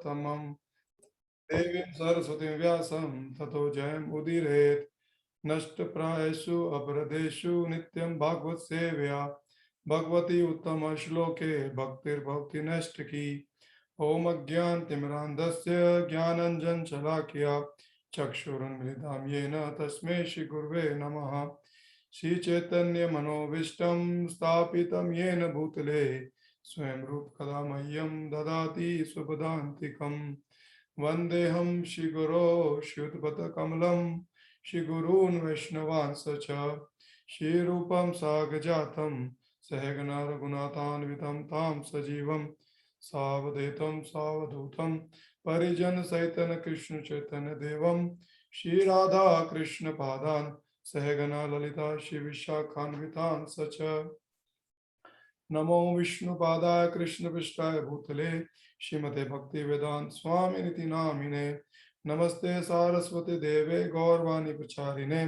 प्रथमम् देवीं सरस्वतीं व्यासं ततो जयमुदीरयेत्। नष्टप्रायेषु अपराधेषु नित्यं भागवत सेवया भगवती उत्तम श्लोके भक्तिर्भवति नष्टकी। ओम अज्ञानतिमिरान्धस्य ज्ञानाञ्जनशलाकया चक्षुरुन्मिलितं येन तस्मै श्रीगुरवे नमः। श्रीचैतन्यमनोभीष्टं स्थापितं येन भूतले स्वयं रूप कदा मह्यं ददाति स्वपदान्तिकम्। वन्देऽहं श्रीगुरो श्रीयुतपदकमलं श्रीगुरून् वैष्णवांश्च श्रीरूपं साग्रजातं सहगना रघुनाथान्वितं तां सजीवं सावधूतं सावधूतं परिजनसहितं कृष्ण चैतन्य देवं श्रीराधा कृष्ण पादान् सहगना ललिता श्रीविशाखान्वितांश्च। नमो विष्णुपादाय कृष्णपृष्ठाय भूतले श्रीमते भक्तिवेदांत स्वामिनिति नामिने। नमस्ते सारस्वती देवे गौरवाणी प्रचारिणे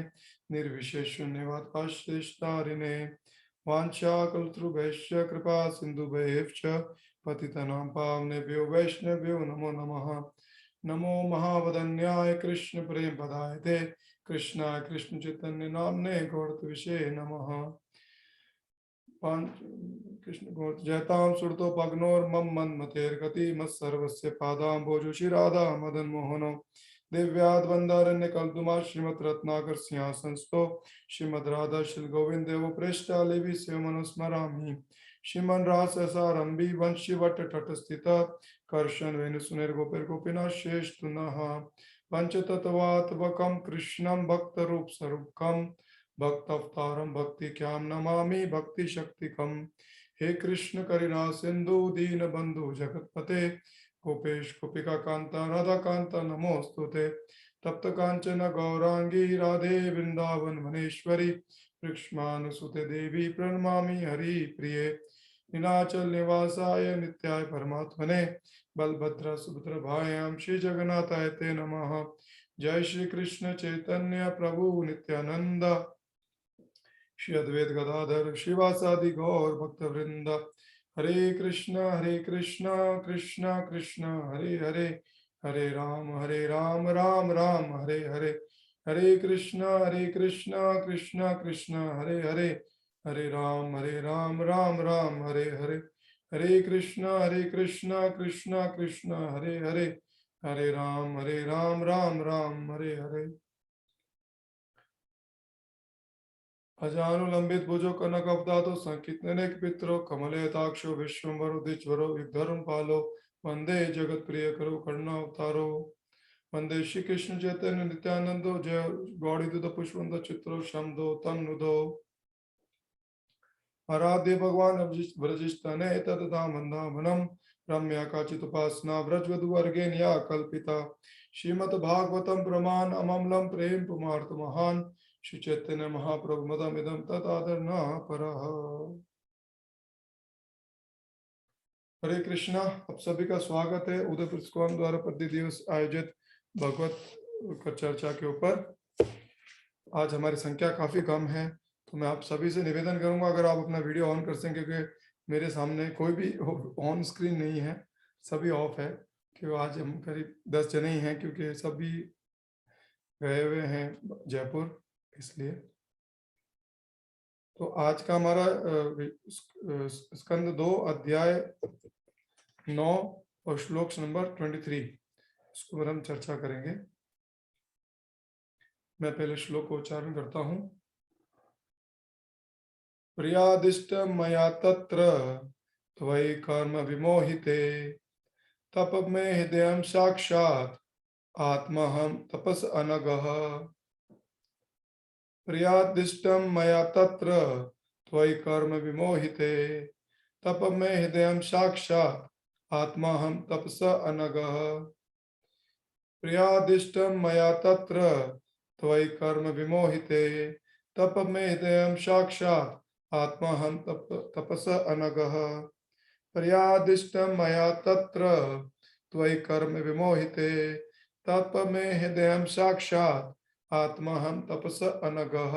निर्विशेष शून्यवादपाश्रेष्ठारिणे। वाञ्छाकल्पतरुभ्यश्च कृपा सिन्धुभ्यश्च पतितानां पावनेभ्यो वैष्णवेभ्यो नमो नमः। नमो महावदन्याय कृष्ण प्रेम पदायते कृष्णाय कृष्ण चैतन्य नाम्ने गौरतविषे नमः। कृष्ण जयतां सुरतो पग्नोर्मम मन्मतेर्गति मत्सर्वस्य पादाम्भोजो श्रीराधा मदन मोहनो दिव्याद वंदारण्य कल्पमा श्रीमद रत्नाकर सिंहासनस्थो श्रीमद राधा श्री गोविंद देव प्रेष्ठालेवि सेवमनुस्मरामि। श्रीमन राससारंभी वंशीवट तटस्थित कर्षण वेणु सुनेर गोपेर गोपीनाथ श्रेष्ठ नः पंचतत्वात्मकं कृष्णं भक्त रूप स्वरूपकं भक्तावतारम भक्ति क्याम नमामि भक्ति शक्तिकम। हे कृष्ण करुणा सिंधु दीन बंधु जगतपते गोपेश गोपिका कांता राधा कांता नमोस्तुते। तप्त कांचन गौरांगी राधे वृंदावन वनेश्वरी कृष्णानुसुते देवी प्रणमामि हरि प्रिये। नीलाचल निवासाय नित्याय परमात्मने बलभद्र सुभद्र भायाम श्री जगन्नाथाय ते नमः। जय श्री कृष्ण चैतन्य प्रभु नित्यानंद श्री अद्वैत गदाधर श्रीवासादि गौर भक्त वृंद। हरे कृष्ण कृष्ण कृष्ण हरे हरे हरे राम राम राम हरे हरे। हरे कृष्ण कृष्ण कृष्ण हरे हरे हरे राम राम राम हरे हरे। हरे कृष्ण कृष्ण कृष्ण हरे हरे हरे राम राम राम हरे हरे। अजानुलंबित भुजो कनक अवदातो संकीर्तनेक पितरो कमलेताक्षो विश्वम्भरो द्विजवरो युगधर्म पालो वंदे जगत प्रिय करो करुणा अवतारो। वंदे श्री कृष्ण चैतन्य नित्यानंदो जय गौड़ीदुत पुष्पवंत चित्रो शमदो तन्नुदो। आराध्य भगवान व्रजिष्ठने तदधामन्धामनम रम्या काचिदुपासना व्रजवधुवर्गेण या कल्पिता। श्रीमद्भागवतम प्रमाण अममलम प्रेम पुमार्थ महान श्री चैतन्य महाप्रभु मदमिदं तदादरना परः। हरे कृष्णा, आप सभी का स्वागत है उदयपुर इस्कॉन द्वारा प्रति दिवस आयोजित भगवत चर्चा के ऊपर। आज हमारी संख्या काफी कम है, तो मैं आप सभी से निवेदन करूंगा अगर आप अपना वीडियो ऑन कर सकें, क्योंकि मेरे सामने कोई भी ऑन स्क्रीन नहीं है, सभी ऑफ है। क्योंकि आज हम करीब 10 जने ही हैं, क्योंकि सभी गए हुए हैं जयपुर, इसलिए। तो आज का हमारा स्कंद 2 अध्याय 9 और श्लोक नंबर 23, इसको पर हम चर्चा करेंगे। मैं पहले श्लोक को उच्चारण करता हूं। प्रियादिष्ट मया तत्र त्वयि कर्म विमोहिते तप में हृदयं साक्षात् आत्महं तपस अनगः। प्रियादिष्टं मया तत्र त्वयि कर्म विमोहिते तप में हृदयं साक्षात् आत्माहं तपस अनगः। प्रियादिष्टं मया तत्र त्वयि कर्म विमोहिते तप में हृदयं साक्षात् आत्माहं तपस अनगः। प्रियादिष्टं मया तत्र त्वयि कर्म विमोहिते तप में हृदयं साक्षात् आत्माहं तपस अनगः।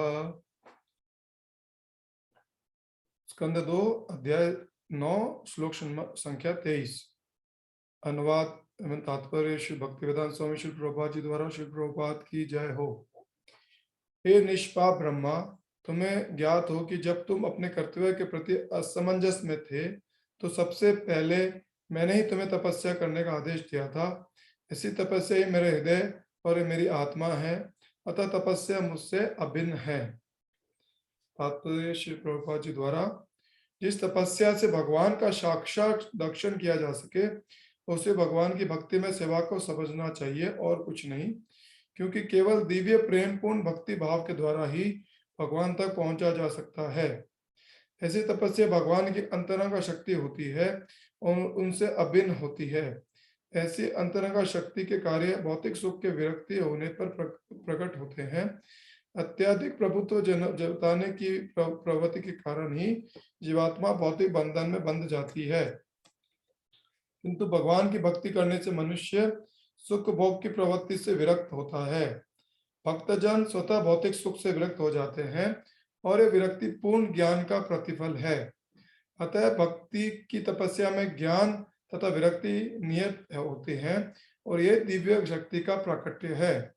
स्कंद 2 अध्याय 9 श्लोक संख्या 23। अनुवाद एवं तात्पर्य श्री भक्तिवेदांत स्वामी श्री प्रभुपाद जी द्वारा। श्री प्रभुपाद की जय हो। हे निष्पाप ब्रह्मा, तुम्हें ज्ञात हो कि जब तुम अपने कर्तव्य के प्रति असमंजस में थे तो सबसे पहले मैंने ही तुम्हें तपस्या करने का आदेश दिया था। इसी तपस्या ही मेरे हृदय और मेरी आत्मा है, अतः तपस्या मुझसे अभिन्न है। तात्पर्य श्री प्रभुपाद जी द्वारा। जिस तपस्या से भगवान का साक्षात दर्शन किया जा सके उसे भगवान की भक्ति में सेवा को समझना चाहिए और कुछ नहीं, क्योंकि केवल दिव्य प्रेम पूर्ण भक्ति भाव के द्वारा ही भगवान तक पहुंचा जा सकता है। ऐसी तपस्या भगवान की अंतरंग शक्ति होती है और उनसे अभिन्न होती है। ऐसी अंतरंग शक्ति के कार्य भौतिक सुख के विरक्ति होने पर प्रकट होते हैं। अत्याधिक प्रभुत्व जताने की प्रवृत्ति के कारण ही जीवात्मा भौतिक बंधन में बंध जाती है, किंतु भगवान की भक्ति करने से मनुष्य सुख भोग की प्रवृत्ति से विरक्त होता है। भक्तजन स्वतः भौतिक सुख से विरक्त हो जाते हैं और ये विरक्ति पूर्ण ज्ञान का प्रतिफल है। अतः भक्ति की तपस्या में ज्ञान तथा विरक्ति नियत होते हैं और ये दिव्य शक्ति का प्राकट्य है।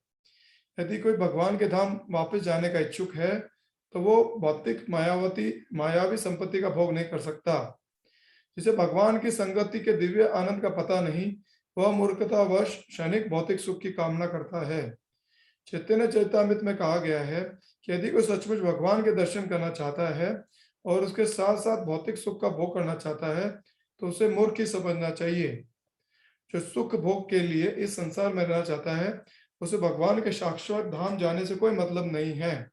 यदि कोई भगवान के धाम वापस जाने का इच्छुक है तो वो भौतिक मायावी संपत्ति का भोग नहीं कर सकता। जिसे भगवान की संगति के दिव्य आनंद का पता नहीं, वह मूर्खतावश क्षणिक भौतिक सुख की कामना करता है। चैतन्य चरितामृत में कहा गया है कि यदि कोई सचमुच भगवान के दर्शन करना चाहता है और उसके साथ साथ भौतिक सुख का भोग करना चाहता है तो उसे मूर्ख ही समझना चाहिए। जो सुख भोग के लिए इस संसार में रहना चाहता है उसे भगवान के शाश्वत धाम जाने से कोई मतलब नहीं है।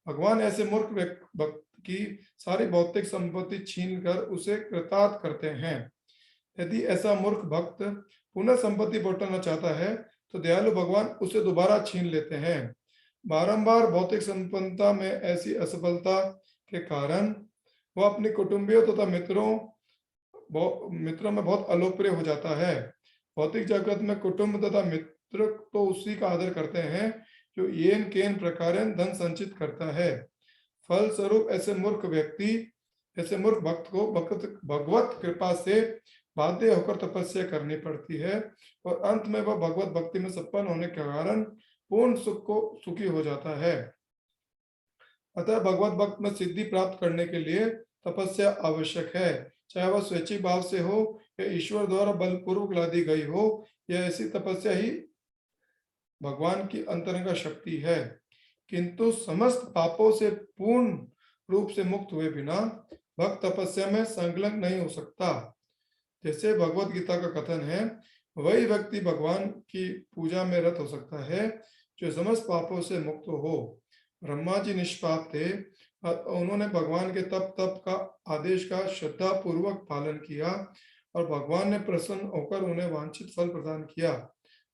भगवान ऐसे मूर्ख भक्त की सारी भौतिक संपत्ति छीन कर उसे कृतार्थ करते हैं। यदि ऐसा मूर्ख भक्त पुनः संपत्ति बटोरना चाहता है तो दयालु भगवान उसे दोबारा छीन लेते हैं। बारंबार भौतिक संपन्नता में ऐसी असफलता के कारण वह अपने कुटुंबियों तथा मित्रों में बहुत अलोकप्रिय हो जाता है। भौतिक जगत में कुटुंब तथा मित्र तो उसी का आदर करते हैं जो येन केन प्रकार धन संचित करता है। फल स्वरूप ऐसे मूर्ख भक्त को भगवत कृपा से बाध्य होकर तपस्या करनी पड़ती है और अंत में वह भगवत भक्ति में संपन्न होने के कारण पूर्ण सुखी हो जाता है। अतः भगवत भक्त में सिद्धि प्राप्त करने के लिए तपस्या आवश्यक है, चाहे वह स्वैच्छिक भाव से हो या ईश्वर द्वारा बलपूर्वक ला दी गई हो। यह ऐसी तपस्या ही भगवान की अंतरंग शक्ति है, किंतु समस्त पापों से पूर्ण रूप से मुक्त हुए बिना भक्त तपस्या में संलग्न नहीं हो सकता। जैसे भगवत गीता का कथन है, वही व्यक्ति भगवान की पूजा में रत हो सकता है जो समस्त पापों से मुक्त हो। ब्रह्मा जी निष्पाप थे, उन्होंने भगवान के तप का आदेश का श्रद्धा पूर्वक पालन किया और भगवान ने प्रसन्न होकर उन्हें वांछित फल प्रदान किया।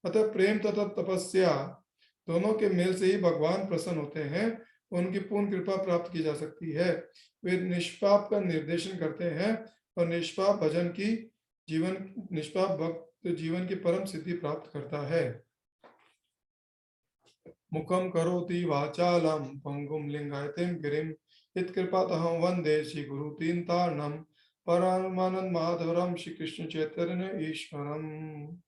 अतः प्रेम तथा तपस्या दोनों के मेल से ही भगवान प्रसन्न होते हैं, उनकी पूर्ण कृपा प्राप्त की जा सकती है। वे निष्पाप का निर्देशन करते हैं और निष्पाप भक्त जीवन की परम सिद्धि प्राप्त करता है। मुखम करोति वाचालम पंगुम लिंगायतिम गिरिम यत्कृपातहं वंदे श्री गुरु तीन तारणम परमानंद माधवरम श्री कृष्ण चैतन्य ईश्वरम।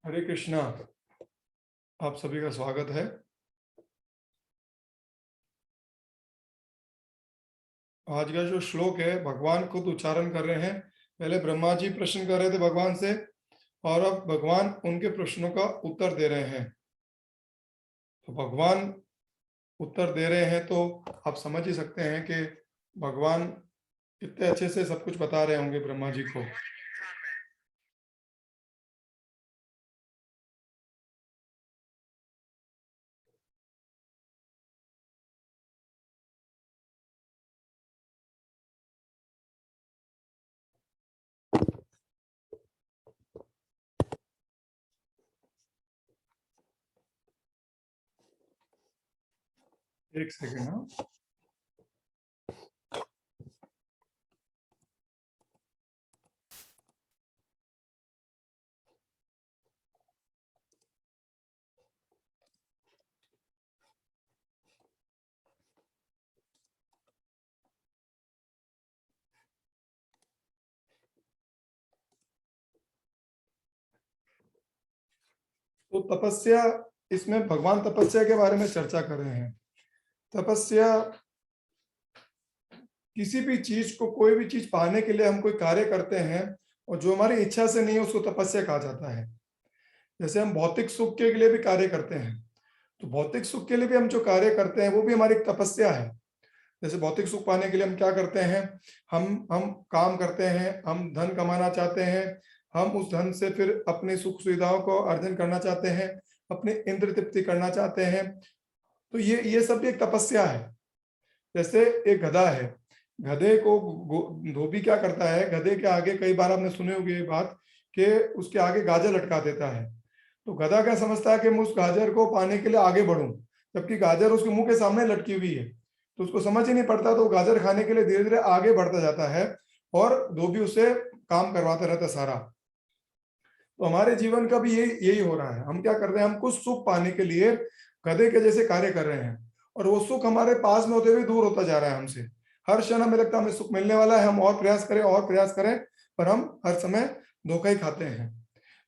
हरे कृष्णा, आप सभी का स्वागत है। आज का जो श्लोक है भगवान खुद उच्चारण कर रहे हैं। पहले ब्रह्मा जी प्रश्न कर रहे थे भगवान से और अब भगवान उनके प्रश्नों का उत्तर दे रहे हैं। तो भगवान उत्तर दे रहे हैं तो आप समझ ही सकते हैं कि भगवान कितने अच्छे से सब कुछ बता रहे होंगे ब्रह्मा जी को। एक सेकेंड। हाँ, तो तपस्या, इसमें भगवान तपस्या के बारे में चर्चा कर रहे हैं। तपस्या किसी भी चीज को, कोई भी चीज पाने के लिए हम कोई कार्य करते हैं और जो हमारी इच्छा से नहीं है उसको तपस्या कहा जाता है। जैसे हम भौतिक सुख के लिए भी कार्य करते हैं, तो भौतिक सुख के लिए भी हम जो कार्य करते हैं वो भी हमारी एक तपस्या है। जैसे भौतिक सुख पाने के लिए हम क्या करते हैं, हम काम करते हैं, हम धन कमाना चाहते हैं, हम उस धन से फिर अपनी सुख सुविधाओं को अर्जन करना चाहते हैं, अपनी इंद्र तृप्ति करना चाहते हैं। तो ये सब भी एक तपस्या है। जैसे एक गधा है, गधे को धोबी क्या करता है, गधे के आगे, कई बार आपने सुने होगी ये बात, कि उसके आगे गाजर लटका देता है। तो गधा क्या समझता है कि मैं उस गाजर को पाने के लिए आगे बढ़ूं, जबकि गाजर उसके मुंह के सामने लटकी हुई है, तो उसको समझ ही नहीं पड़ता। तो गाजर खाने के लिए धीरे धीरे आगे बढ़ता जाता है और धोबी उसे काम करवाता रहता सारा। तो हमारे जीवन का भी यही हो रहा है। हम क्या कर रहे हैं, हम कुछ सुख पाने के लिए गधे के जैसे कार्य कर रहे हैं, और वो सुख हमारे पास में होते हुए दूर होता जा रहा है हमसे। हर क्षण हमें लगता है हमें सुख मिलने वाला है, हम और प्रयास करें और प्रयास करें, पर हम हर समय धोखा ही खाते हैं।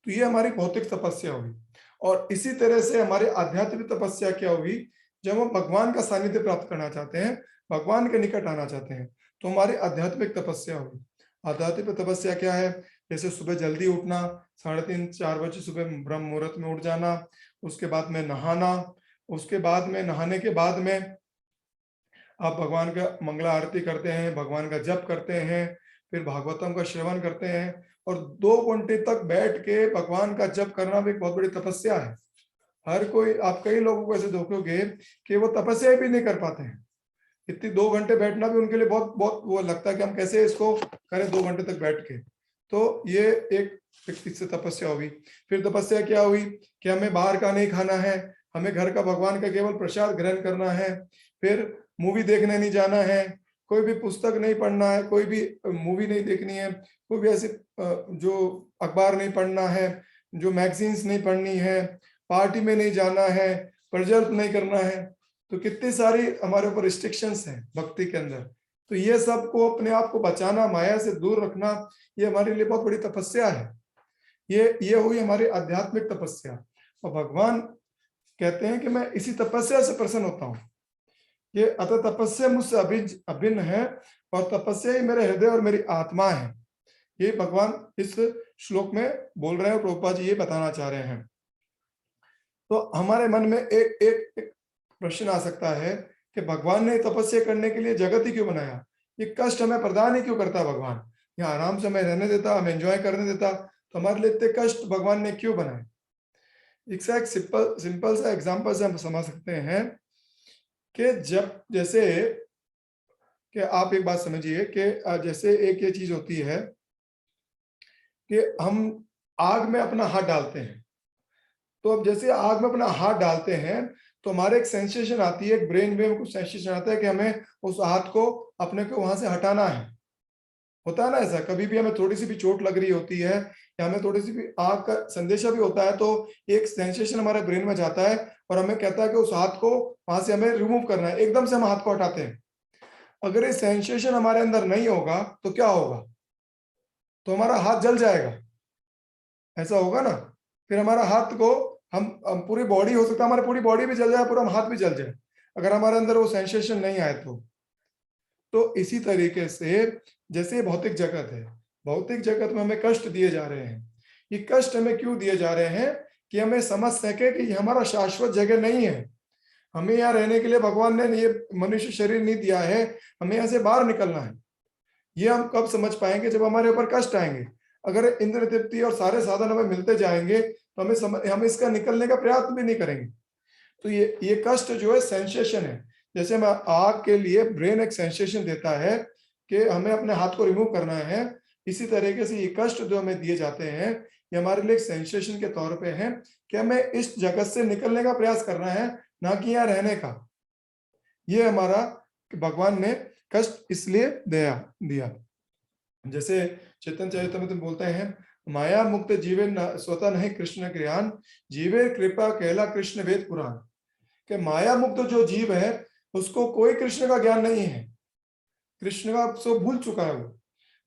तो ये हमारी भौतिक तपस्या हुई। और इसी तरह से हमारी आध्यात्मिक तपस्या क्या हुई, जब हम भगवान का सानिध्य प्राप्त करना चाहते हैं, भगवान के निकट आना चाहते हैं, तो हमारी आध्यात्मिक तपस्या हुई। आध्यात्मिक तपस्या क्या है, जैसे सुबह जल्दी उठना, 3:30-4 बजे सुबह ब्रह्म मुहूर्त में उठ जाना, उसके बाद में नहाना, उसके बाद में नहाने के बाद में आप भगवान का मंगला आरती करते हैं, भगवान का जप करते हैं, फिर भागवतम का श्रवण करते हैं, और 2 घंटे तक बैठ के भगवान का जप करना भी एक बहुत बड़ी तपस्या है। हर कोई, आप कई लोगों को ऐसे देखोगे कि वो तपस्या भी नहीं कर पाते हैं। इतनी 2 घंटे बैठना भी उनके लिए बहुत बहुत वो लगता है कि हम कैसे इसको करें 2 घंटे तक बैठ के। तो ये एक इससे तपस्या हुई। फिर तपस्या क्या हुई कि हमें बाहर का नहीं खाना है, हमें घर का भगवान का केवल प्रसाद ग्रहण करना है, फिर मूवी देखने नहीं जाना है, कोई भी पुस्तक नहीं पढ़ना है, कोई भी मूवी नहीं देखनी है, कोई भी ऐसे जो अखबार नहीं पढ़ना है, जो मैगजीन्स नहीं पढ़नी है, पार्टी में नहीं जाना है, प्रजल्प नहीं करना है। तो कितनी सारी हमारे ऊपर रिस्ट्रिक्शंस हैं भक्ति के अंदर। तो ये सब को, अपने आप को बचाना, माया से दूर रखना, ये हमारे लिए बहुत बड़ी तपस्या है। ये हुई हमारी आध्यात्मिक तपस्या। और भगवान कहते हैं कि मैं इसी तपस्या से प्रसन्न होता हूँ। ये अतः तपस्या मुझसे अभिन्न है, और तपस्या ही मेरे हृदय और मेरी आत्मा है। ये भगवान इस श्लोक में बोल रहे हैं, प्रभुपाद जी ये बताना चाह रहे हैं। तो हमारे मन में एक प्रश्न आ सकता है कि भगवान ने तपस्या करने के लिए जगत ही क्यों बनाया, ये कष्ट हमें प्रदान ही क्यों करता भगवान, यहाँ आराम से हमें रहने देता, हमें एंजॉय करने देता, तो हमारे लिए इतने कष्ट भगवान ने क्यों बनाए। एक सिंपल सा एग्जांपल से हम समझ सकते हैं कि जब, जैसे कि आप एक बात समझिए कि जैसे एक ये चीज होती है कि हम आग में अपना हाथ डालते हैं, तो अब जैसे आग में अपना हाथ डालते हैं तो हमारे एक सेंसेशन आती है, एक ब्रेन में कुछ सेंसेशन आता है कि हमें उस हाथ को अपने को वहां से हटाना है। होता है ना ऐसा, कभी भी हमें थोड़ी सी भी चोट लग रही होती है या हमें थोड़ी सी भी आग का संदेशा भी होता है, तो एक सेंसेशन हमारे ब्रेन में जाता है और हमें कहता है कि उस हाथ को वहां से हमें रिमूव करना है। एकदम से हम हाथ को हटाते हैं। अगर ये सेंसेशन हमारे अंदर नहीं होगा तो क्या होगा, तो हमारा हाथ जल जाएगा, ऐसा होगा ना। फिर हमारा हाथ को हम पूरी बॉडी, हो सकता है हमारी पूरी बॉडी भी जल जाए, पूरा हाथ भी जल जाए, अगर हमारे अंदर वो सेंसेशन नहीं आए तो इसी तरीके से जैसे भौतिक जगत है, भौतिक जगत में हमें कष्ट दिए जा रहे हैं। ये कष्ट हमें क्यों दिए जा रहे हैं, कि हमें समझ सके कि ये हमारा शाश्वत जगह नहीं है। हमें यहाँ रहने के लिए भगवान ने ये मनुष्य शरीर नहीं दिया है, हमें यहाँ से बाहर निकलना है। ये हम कब समझ पाएंगे, जब हमारे ऊपर कष्ट आएंगे। अगर इंद्र तृप्ति और सारे साधन हमें मिलते जाएंगे तो हम इसका निकलने का प्रयास भी नहीं करेंगे। तो ये कष्ट जो है सेंसेशन है। जैसे हम आग के लिए ब्रेन एक सेंसेशन देता है कि हमें अपने हाथ को रिमूव करना है, इसी तरीके से ये कष्ट जो हमें दिए जाते हैं ये हमारे लिए एक सेंसेशन के तौर पे है कि हमें इस जगत से निकलने का प्रयास करना है, ना कि यहाँ रहने का। ये हमारा भगवान ने कष्ट इसलिए दिया। जैसे चैतन्य चरितमृत में बोलते हैं, माया मुक्त जीवे स्वतः नहीं कृष्ण ज्ञान, जीवे कृपा कहला कृष्ण वेद पुराण। कि माया मुक्त जो जीव है उसको कोई कृष्ण का ज्ञान नहीं है, कृष्ण का सो भूल चुका है, वो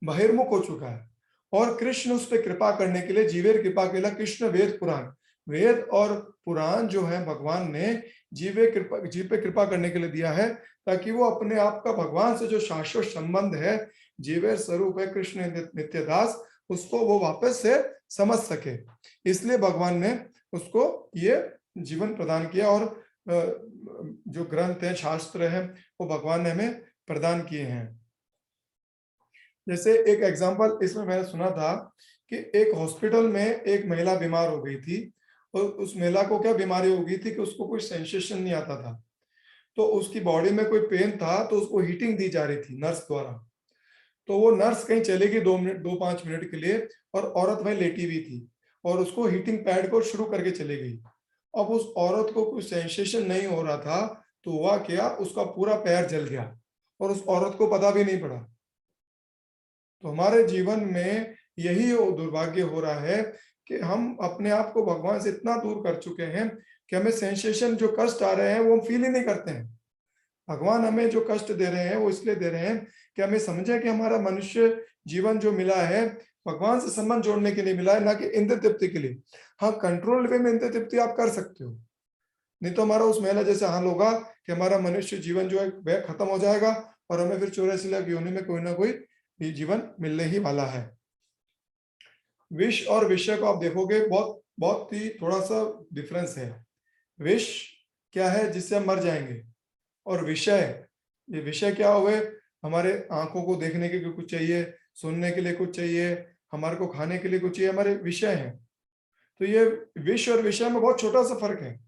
बहिर्मुख हो चुका है। और कृष्ण उस पर कृपा करने के लिए जीवेर कृपा कहला कृष्ण वेद पुराण, वेद और पुराण जो है भगवान ने जीव पे कृपा करने के लिए दिया है, ताकि वो अपने आप का भगवान से जो शाश्वत संबंध है, जीवे स्वरूप है कृष्ण नित्य दास, उसको वो वापस से समझ सके। इसलिए भगवान ने उसको ये जीवन प्रदान किया, और जो ग्रंथ है, शास्त्र है, वो भगवान ने हमें प्रदान किए हैं। जैसे एक एग्जांपल इसमें मैंने सुना था कि एक हॉस्पिटल में एक महिला बीमार हो गई थी, और उस महिला को क्या बीमारी हो गई थी कि उसको कोई सेंसेशन नहीं आता था, तो उसकी बॉडी में कोई पेन था, तो उसको हीटिंग दी जा रही थी नर्स द्वारा। तो वो नर्स कहीं चली गई 2-5 मिनट के लिए, और औरत वहीं लेटी हुई थी, और उसको हीटिंग पैड को शुरू करके चली गई। अब उस औरत को कोई सेंसेशन नहीं हो रहा था, तो हुआ क्या, उसका पूरा पैर जल गया, और उस औरत को पता भी नहीं पड़ा। तो हमारे जीवन में यही दुर्भाग्य हो रहा है कि हम अपने आप को भगवान से इतना दूर कर चुके हैं कि हमें सेंसेशन, जो कष्ट आ रहे हैं, वो हम फील ही नहीं करते हैं। भगवान हमें जो कष्ट दे रहे हैं वो इसलिए दे रहे हैं कि हमें समझे कि हमारा मनुष्य जीवन जो मिला है भगवान से संबंध जोड़ने के लिए मिला है, ना कि इंद्र तृप्ति के लिए। हाँ, कंट्रोल वे में इंद्र तृप्ति आप कर सकते हो, नहीं तो हमारा उस महिला जैसे हाल होगा कि हमारा मनुष्य जीवन जो है वह खत्म हो जाएगा, और हमें फिर 84 लाख योनि में कोई ना कोई जीवन मिलने ही वाला है। विष और विषय को आप देखोगे, बहुत बहुत ही थोड़ा सा डिफरेंस है। विष क्या है, जिससे हम मर जाएंगे, और विषय, ये विषय क्या हुए, हमारे आंखों को देखने के लिए कुछ चाहिए, सुनने के लिए कुछ चाहिए, हमारे को खाने के लिए कुछ चाहिए, हमारे विषय हैं। तो ये विष और विषय में बहुत छोटा सा फर्क है।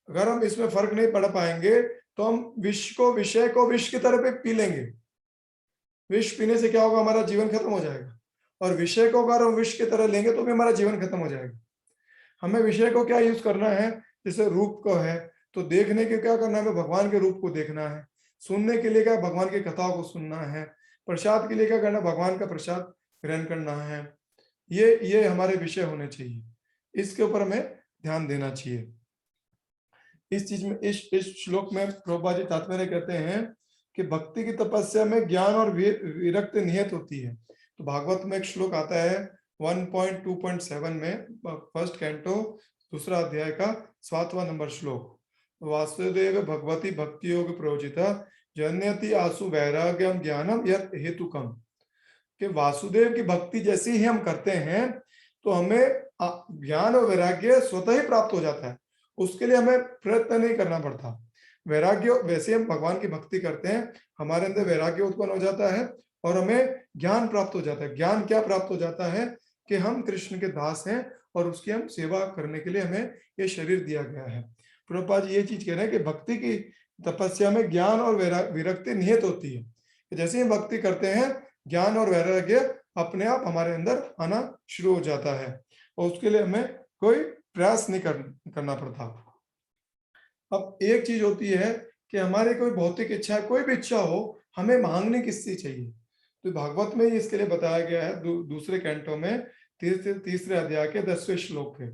अगर हम इसमें फर्क नहीं पढ़ पाएंगे तो हम विषय को विष की तरह पी लेंगे। विष पीने से क्या होगा, हमारा जीवन खत्म हो जाएगा, और विषय को अगर हम विष की तरह लेंगे तो भी हमारा जीवन खत्म हो जाएगा। हमें विषय को क्या यूज करना है, जैसे रूप को है, तो देखने के क्या करना है, हमें भगवान के रूप को देखना है। सुनने के लिए क्या, भगवान की कथाओं को सुनना है। प्रसाद के लिए क्या करना, भगवान का प्रसाद ग्रहण करना है। ये हमारे विषय होने चाहिए, इसके ऊपर हमें ध्यान देना चाहिए। इस चीज में, इस श्लोक में प्रभुपाद जी तात्पर्य कहते हैं कि भक्ति की तपस्या में ज्ञान और विरक्ति नियत होती है। तो भागवत में एक श्लोक आता है 1.2.7 में, फर्स्ट कैंटो दूसरा अध्याय का 7वां नंबर श्लोक। वासुदेव भगवती भक्ति योग प्रयोजिता जन्यति आसु वैराग्यम ज्ञानम यत हेतुकम। कि वासुदेव की भक्ति जैसी ही हम करते हैं तो हमें ज्ञान और वैराग्य स्वतः ही प्राप्त हो जाता है, उसके लिए हमें प्रयत्न नहीं करना पड़ता। वैराग्य, वैसे हम भगवान की भक्ति करते हैं, हमारे अंदर वैराग्य उत्पन्न हो जाता है, और हमें ज्ञान प्राप्त हो जाता है। ज्ञान क्या प्राप्त हो जाता है कि हम कृष्ण के दास हैं, और उसकी हम सेवा करने के लिए हमें ये शरीर दिया गया है। प्रभुपाद जी ये चीज कह रहे हैं कि भक्ति की तपस्या में ज्ञान और विरक्ति निहित होती है। जैसे ही भक्ति करते हैं, ज्ञान और वैराग्य अपने आप हमारे अंदर आना शुरू हो जाता है, और उसके लिए हमें कोई प्रयास नहीं करना पड़ता। अब एक चीज होती है कि हमारे कोई भौतिक इच्छा, कोई भी इच्छा हो, हमें मांगने किससे चाहिए। तो भागवत में इसके लिए बताया गया है दूसरे कैंटो में तीसरे अध्याय के 10वें श्लोक के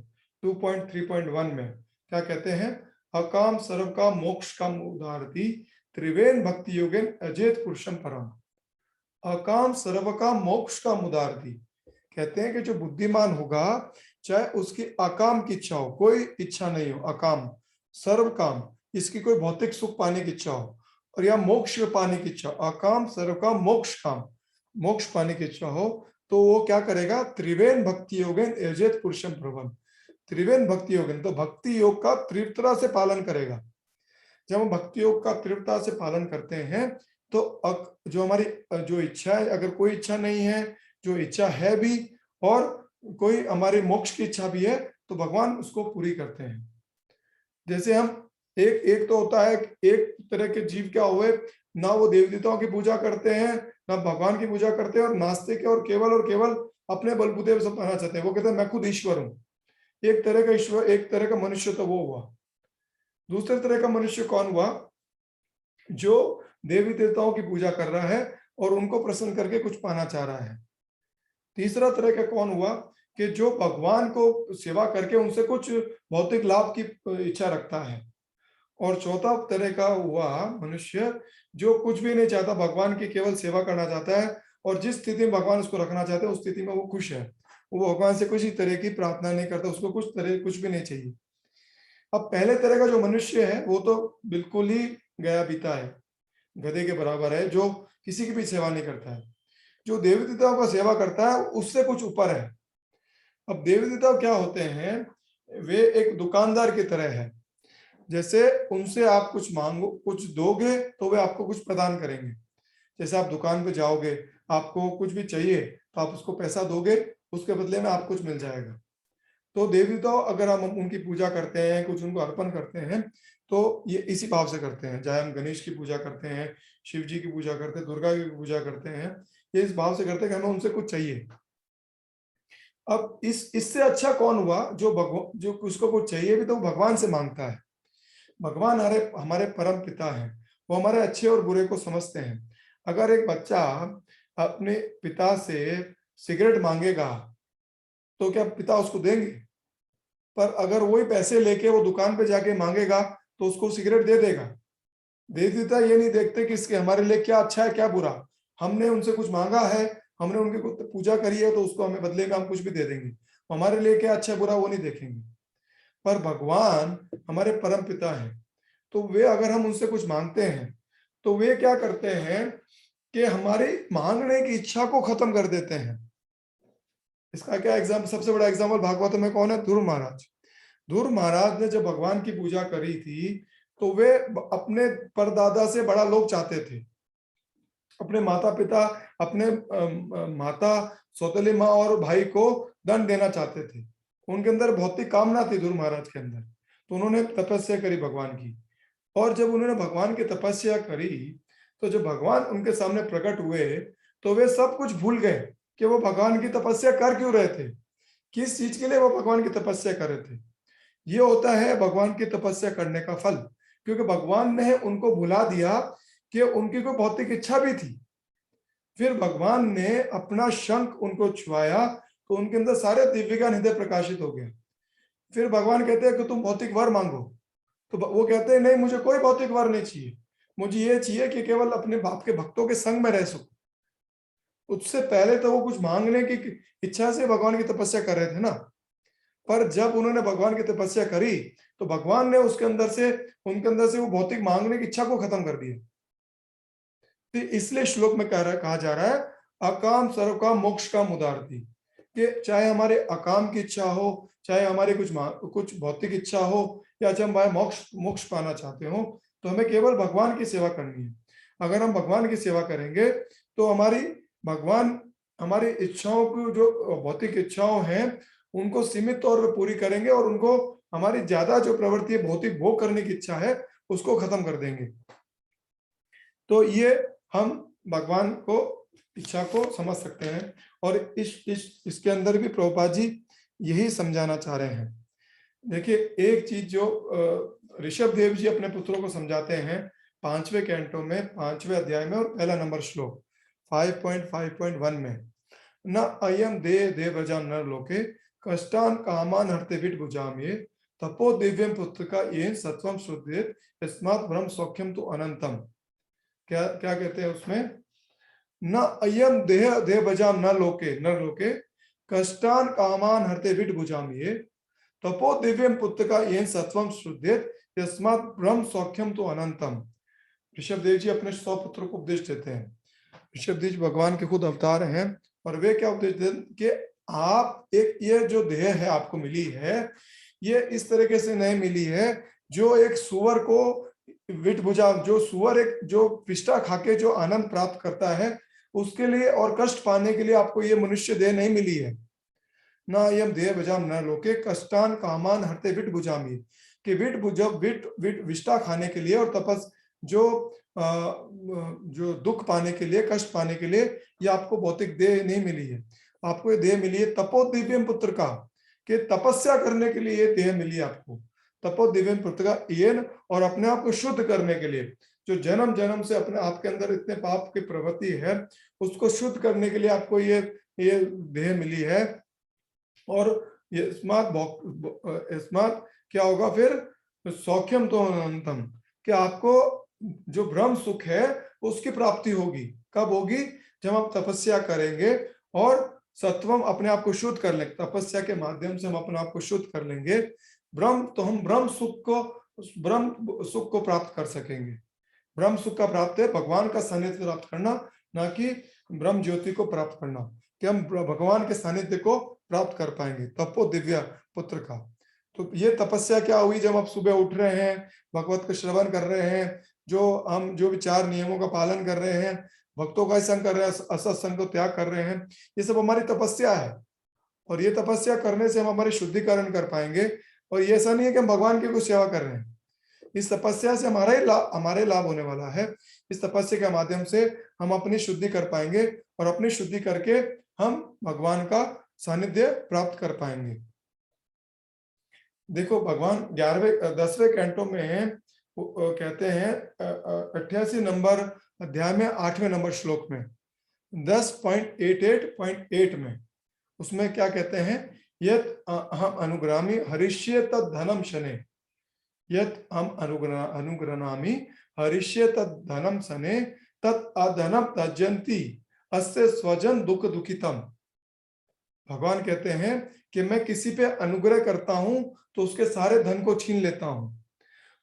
2.3.1 में क्या कहते हैं, अकाम सर्व का मोक्ष का उदारती त्रिवेन भक्ति योगेन अजेत पुरुषम परम। अकाम सर्व का मोक्ष का मुदारती, कहते हैं कि जो बुद्धिमान होगा, चाहे उसकी अकाम की इच्छा हो, कोई इच्छा नहीं हो, अकाम सर्व काम, इसकी कोई भौतिक सुख पाने की इच्छा हो, और या मोक्ष पाने की इच्छा, अकाम सर्व का मोक्ष काम, मोक्ष पाने की इच्छा हो, तो वो क्या करेगा, त्रिवेन भक्ति योगेन यजेत पुरुषम प्रभम। त्रिवेन भक्ति योगेन, तो भक्ति योग का तीव्रता से पालन करेगा। जब हम भक्ति योग का तीव्रता से पालन करते हैं तो जो हमारी जो इच्छा है, अगर कोई इच्छा नहीं है, जो इच्छा है भी, और कोई हमारे मोक्ष की इच्छा भी है, तो भगवान उसको पूरी करते हैं। जैसे हम एक तो होता है, एक तरह के जीव क्या हुए, ना वो देवी देवताओं की पूजा करते हैं, ना भगवान की पूजा करते हैं, और नास्तिक और केवल अपने बलबूते सब पाना चाहते हैं। वो कहते हैं मैं खुद ईश्वर हूँ। एक तरह का ईश्वर, एक तरह का मनुष्य तो वो हुआ। दूसरे तरह का मनुष्य कौन हुआ, जो देवी देवताओं की पूजा कर रहा है और उनको प्रसन्न करके कुछ पाना चाह रहा है। तीसरा तरह का कौन हुआ, कि जो भगवान को सेवा करके उनसे कुछ भौतिक लाभ की इच्छा रखता है। और चौथा तरह का हुआ मनुष्य, जो कुछ भी नहीं चाहता, भगवान की केवल सेवा करना चाहता है, और जिस स्थिति में भगवान उसको रखना चाहते हैं उस स्थिति में वो खुश है। वो भगवान से कुछ ही तरह की प्रार्थना नहीं करता, उसको कुछ भी नहीं चाहिए। अब पहले तरह का जो मनुष्य है वो तो बिल्कुल ही गया बीता है, गधे के बराबर है, जो किसी की भी सेवा नहीं करता है। जो देवी देवताओं का सेवा करता है उससे कुछ ऊपर है। अब देवी देवता क्या होते हैं, वे एक दुकानदार की तरह है। जैसे उनसे आप कुछ मांगो, कुछ दोगे तो वे आपको कुछ प्रदान करेंगे। जैसे आप दुकान पे जाओगे, आपको कुछ भी चाहिए तो आप उसको पैसा दोगे, उसके बदले में आपको कुछ मिल जाएगा। तो देवी देवता अगर हम उनकी पूजा करते हैं, कुछ उनको अर्पण करते हैं, तो ये इसी भाव से करते हैं। चाहे हम गणेश की पूजा करते हैं, शिव जी की पूजा करते हैं, दुर्गा की पूजा करते हैं, ये इस भाव से करते हैं कि हमें उनसे कुछ चाहिए। अब इससे अच्छा कौन हुआ, जो भगवान, जो उसको कुछ चाहिए भी तो वो भगवान से मांगता है। भगवान हमारे हमारे परम पिता हैं, वो हमारे अच्छे और बुरे को समझते हैं। अगर एक बच्चा अपने पिता से सिगरेट मांगेगा तो क्या पिता उसको देंगे? पर अगर वही पैसे लेके वो दुकान पे जाके मांगेगा तो उसको सिगरेट दे देगा। देवता ये नहीं देखते कि इसके हमारे लिए क्या अच्छा है क्या बुरा। हमने उनसे कुछ मांगा है, हमने उनकी पूजा करी है, तो उसको हमें बदले में हम कुछ भी दे देंगे। हमारे लिए क्या अच्छा बुरा वो नहीं देखेंगे। पर भगवान हमारे परम पिता हैं, तो वे अगर हम उनसे कुछ मांगते हैं तो वे क्या करते हैं कि हमारी मांगने की इच्छा को खत्म कर देते हैं। इसका क्या एग्जाम्पल, सबसे बड़ा एग्जाम्पल भागवत में कौन है? ध्रुव महाराज। ध्रुव महाराज ने जब भगवान की पूजा करी थी तो वे अपने परदादा से बड़ा लोग चाहते थे। अपने माता पिता, अपने माता, सौतेली माँ और भाई को दंड देना चाहते थे। उनके अंदर भौतिक कामना थी ध्रुव महाराज के अंदर, तो उन्होंने तपस्या करी भगवान की। और जब उन्होंने भगवान की तपस्या करी तो जब भगवान उनके सामने प्रकट हुए तो वे सब कुछ भूल गए कि वो भगवान की तपस्या कर क्यों रहे थे, किस चीज के लिए वो भगवान की तपस्या कर रहे थे। ये होता है भगवान की तपस्या करने का फल, क्योंकि भगवान ने उनको भुला दिया कि उनकी कोई भौतिक इच्छा भी थी। फिर भगवान ने अपना शंख उनको छुआया तो उनके अंदर सारे दिव्य ज्ञान हृदय प्रकाशित हो गया। फिर भगवान कहते हैं कि तुम भौतिक वर मांगो, तो वो कहते हैं नहीं, मुझे कोई भौतिक वर नहीं चाहिए, मुझे ये चाहिए कि केवल अपने बाप के भक्तों के संग में रह सकूं। उससे पहले तो वो कुछ मांगने की इच्छा से भगवान की तपस्या कर रहे थे ना। पर जब उन्होंने भगवान की तपस्या करी तो भगवान ने उसके अंदर से, उनके अंदर से वो भौतिक मांगने की इच्छा को खत्म कर दिया। तो इसलिए श्लोक में कहा जा रहा है अकाम सर्व काम मोक्ष का मुदारती, कि चाहे हमारे अकाम की इच्छा हो, चाहे हमारे कुछ भौतिक इच्छा हो, या चाहे हम भाई मोक्ष मोक्ष पाना चाहते हो, तो हमें केवल भगवान की सेवा करनी है। अगर हम भगवान की सेवा करेंगे तो भगवान हमारी इच्छाओं की, जो भौतिक इच्छाओं हैं, उनको सीमित तौर पर पूरी करेंगे और उनको, हमारी ज्यादा जो प्रवृत्ति है भौतिक भोग करने की इच्छा है, उसको खत्म कर देंगे। तो ये हम भगवान को, इच्छा को समझ सकते हैं। और इसके अंदर भी प्रभुपाद जी यही समझाना चाह रहे हैं। देखिए एक चीज जो ऋषभ देव जी अपने पुत्रों को समझाते हैं 5वें कैंटो में 5वें अध्याय में और पहला नंबर श्लोक 5.5.1 में, न अयम दे देवजाम नर लोके कष्टान कामान हरते विट भुजाम ये तपो दिव्यम पुत्र का ये सत्वम शुद्धेत तस्मात् ब्रह्म सौख्यम तो अनंतम। क्या क्या कहते हैं उसमें? न अयम देह देह बजाम न लोके नर लोके कष्टान कामान हरते विट भुजाम ये तपो दिव्यम पुत्र का ये सत्वम शुद्धेत तस्मात् ब्रह्म सौख्यम तो अनंतम। ऋषभ देव जी अपने 100 पुत्रों को उपदेश देते हैं। ऋषभ देव जी भगवान के खुद अवतार हैं, और वे क्या उपदेश देते हैं कि आप एक, ये जो देह है आपको मिली है, ये इस तरीके से नहीं मिली है जो एक सुअर को विट भुजा, जो सुअर एक जो पिष्टा खाके जो आनंद प्राप्त करता है उसके लिए, और कष्ट पाने के लिए आपको ये मनुष्य देह नहीं मिली है। ना यम देह भजाम न लोके कष्टान कामान हरते विट भुजामी, कि विट भुजा विट विट विष्टा खाने के लिए और तपस जो दुख पाने के लिए, कष्ट पाने के लिए ये आपको भौतिक देह नहीं मिली है। आपको ये देह मिली है तपो दिव्यम पुत्र का, कि तपस्या करने के लिए ये देह मिली है आपको। तपो दिव्यम पुत्र का येन, और अपने आप को शुद्ध करने के लिए, जो जन्म जन्म से अपने आपके अंदर इतने पाप की प्रवृत्ति है उसको शुद्ध करने के लिए आपको ये देह मिली है। और ये स्मार्ट क्या होगा फिर? सौख्यम तो अनंतम, कि आपको जो ब्रह्म सुख है उसकी प्राप्ति होगी। कब होगी? जब आप तपस्या करेंगे और सत्वम अपने आप को शुद्ध कर लेंगे, तपस्या के माध्यम से हम अपने आप को शुद्ध कर लेंगे, ब्रह्म तो हम ब्रह्म सुख को प्राप्त कर सकेंगे। ब्रह्म सुख का प्राप्त है भगवान का सानिध्य प्राप्त करना, ना कि ब्रह्म ज्योति को प्राप्त करना, कि हम भगवान के सानिध्य को प्राप्त कर पाएंगे। तपो दिव्या पुत्र का, तो ये तपस्या क्या हुई, जब आप सुबह उठ रहे हैं, भगवत का श्रवण कर रहे हैं, जो भी 4 नियमों का पालन कर रहे हैं, भक्तों का संग कर रहे हैं, असत्संग को त्याग कर रहे हैं, ये सब हमारी तपस्या है। और ये तपस्या करने से हम हमारे शुद्धिकरण कर पाएंगे। और ये ऐसा नहीं है कि हम भगवान की कुछ सेवा कर रहे हैं, इस तपस्या से हमारे लाभ होने वाला है। इस तपस्या के माध्यम से हम अपनी शुद्धि कर पाएंगे, और अपनी शुद्धि करके हम भगवान का सानिध्य प्राप्त कर पाएंगे। देखो भगवान 10वें कैंटो में कहते हैं 88 नंबर अध्याय में 8वें नंबर श्लोक में 10.88.8 में, उसमें क्या कहते हैं, यत हम अनुग्रामी हरिष्ये तद धनम शने, यत हम अनुग्रहामि हरिष्ये तद धनम सने तत् अधनम तजंती अस्य स्वजन दुख दुखितम। भगवान कहते हैं कि मैं किसी पे अनुग्रह करता हूं तो उसके सारे धन को छीन लेता हूं,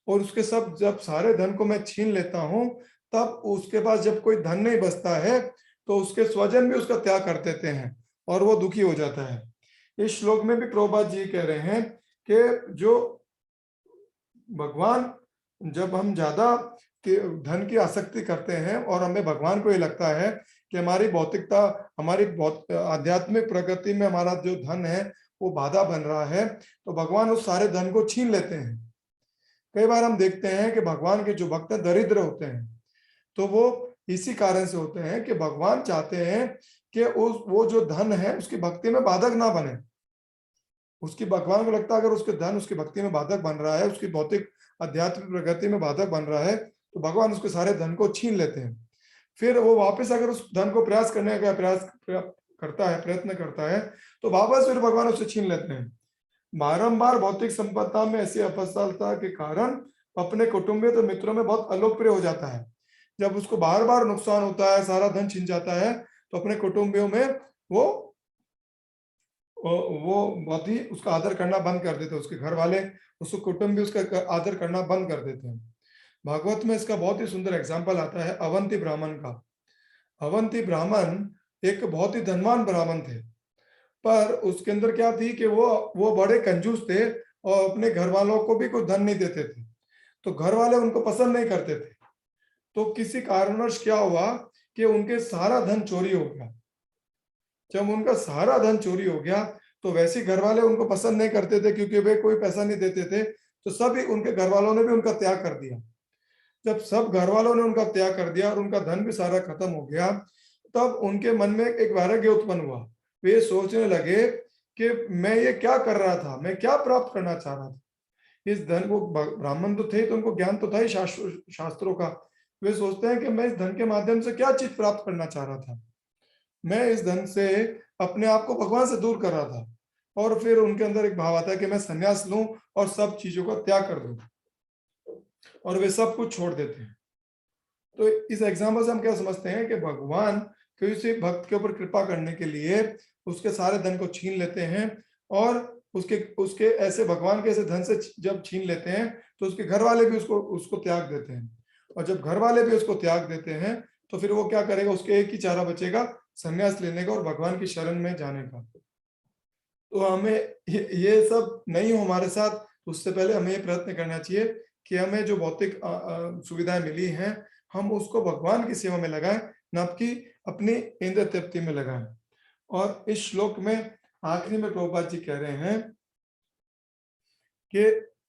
और उसके सब जब सारे धन को मैं छीन लेता हूं, तब उसके पास जब कोई धन नहीं बचता है तो उसके स्वजन भी उसका त्याग कर देते हैं और वो दुखी हो जाता है। इस श्लोक में भी प्रभुपाद जी कह रहे हैं कि जो भगवान, जब हम ज्यादा धन की आसक्ति करते हैं और हमें भगवान को ये लगता है कि हमारी भौतिकता, हमारी आध्यात्मिक प्रगति में हमारा जो धन है वो बाधा बन रहा है, तो भगवान उस सारे धन को छीन लेते हैं। कई बार हम देखते हैं कि भगवान के जो भक्त दरिद्र होते हैं, तो वो इसी कारण से होते हैं कि भगवान चाहते हैं कि वो जो धन है उसकी भक्ति में बाधक ना बने। उसकी, भगवान को लगता है अगर उसके धन उसकी भक्ति में बाधक बन रहा है, उसकी भौतिक आध्यात्मिक प्रगति में बाधक बन रहा है, तो भगवान उसके सारे धन को छीन लेते हैं। फिर वो वापस अगर उस धन को प्रयास करने का प्रयत्न करता है, तो वापस फिर भगवान उसे छीन लेते हैं। बारंबार भौतिक संपदा में ऐसी असफलता के कारण अपने कुटुंबियों तो मित्रों में बहुत अलोकप्रिय हो जाता है। जब उसको बार बार नुकसान होता है, सारा धन छिन जाता है, तो अपने कुटुंबियों में वो बहुत ही उसका आदर करना बंद कर देते हैं। उसके घर वाले, उसके कुटुंब भी उसका आदर करना बंद कर देते हैं। भागवत में इसका बहुत ही सुंदर एग्जाम्पल आता है अवंती ब्राह्मण का। अवंती ब्राह्मण एक बहुत ही धनवान ब्राह्मण थे, पर उसके अंदर क्या थी कि वो बड़े कंजूस थे और अपने घर वालों को भी कोई धन नहीं देते थे, तो घर वाले उनको पसंद नहीं करते थे। तो किसी कारणवश क्या हुआ कि उनके सारा धन चोरी हो गया। जब उनका सारा धन चोरी हो गया, तो वैसे घर वाले उनको पसंद नहीं करते थे, क्योंकि वे कोई पैसा नहीं देते थे, तो सभी उनके घर वालों ने भी उनका त्याग कर दिया। जब सब घर वालों ने उनका त्याग कर दिया और उनका धन भी सारा खत्म हो गया, तब उनके मन में एक वैराग्य उत्पन्न हुआ। वे सोचने लगे कि मैं ये क्या कर रहा था, मैं क्या प्राप्त करना चाह रहा था। इस धन को, ब्राह्मण तो थे तो उनको ज्ञान तो था ही शास्त्रों का। वे सोचते हैं कि मैं इस धन के माध्यम से क्या चीज प्राप्त करना चाह रहा था। मैं इस धन से अपने आप को भगवान से दूर कर रहा था। और फिर उनके अंदर एक भाव आता है कि मैं संन्यास लूं और सब चीजों का त्याग कर दूं, और वे सब कुछ छोड़ देते हैं। तो इस एग्जाम्पल से हम क्या समझते हैं कि भगवान किसी भक्त के ऊपर कृपा करने के लिए उसके सारे धन को छीन लेते हैं, और उसके ऐसे, भगवान के ऐसे धन से जब छीन लेते हैं तो उसके घर वाले भी उसको त्याग देते हैं। और जब घर वाले भी उसको त्याग देते हैं, तो फिर वो क्या करेगा, उसके एक ही चारा बचेगा, संन्यास लेने का और भगवान की शरण में जाने का। तो हमें ये सब नहीं हो हमारे साथ, उससे पहले हमें ये प्रयत्न करना चाहिए कि हमें जो भौतिक सुविधाएं मिली हैं, हम उसको भगवान की सेवा में लगाएं, न कि अपनी इंद्र तृप्ति में लगाएं। और इस श्लोक में आखिरी में प्रभुपाद जी कह रहे हैं कि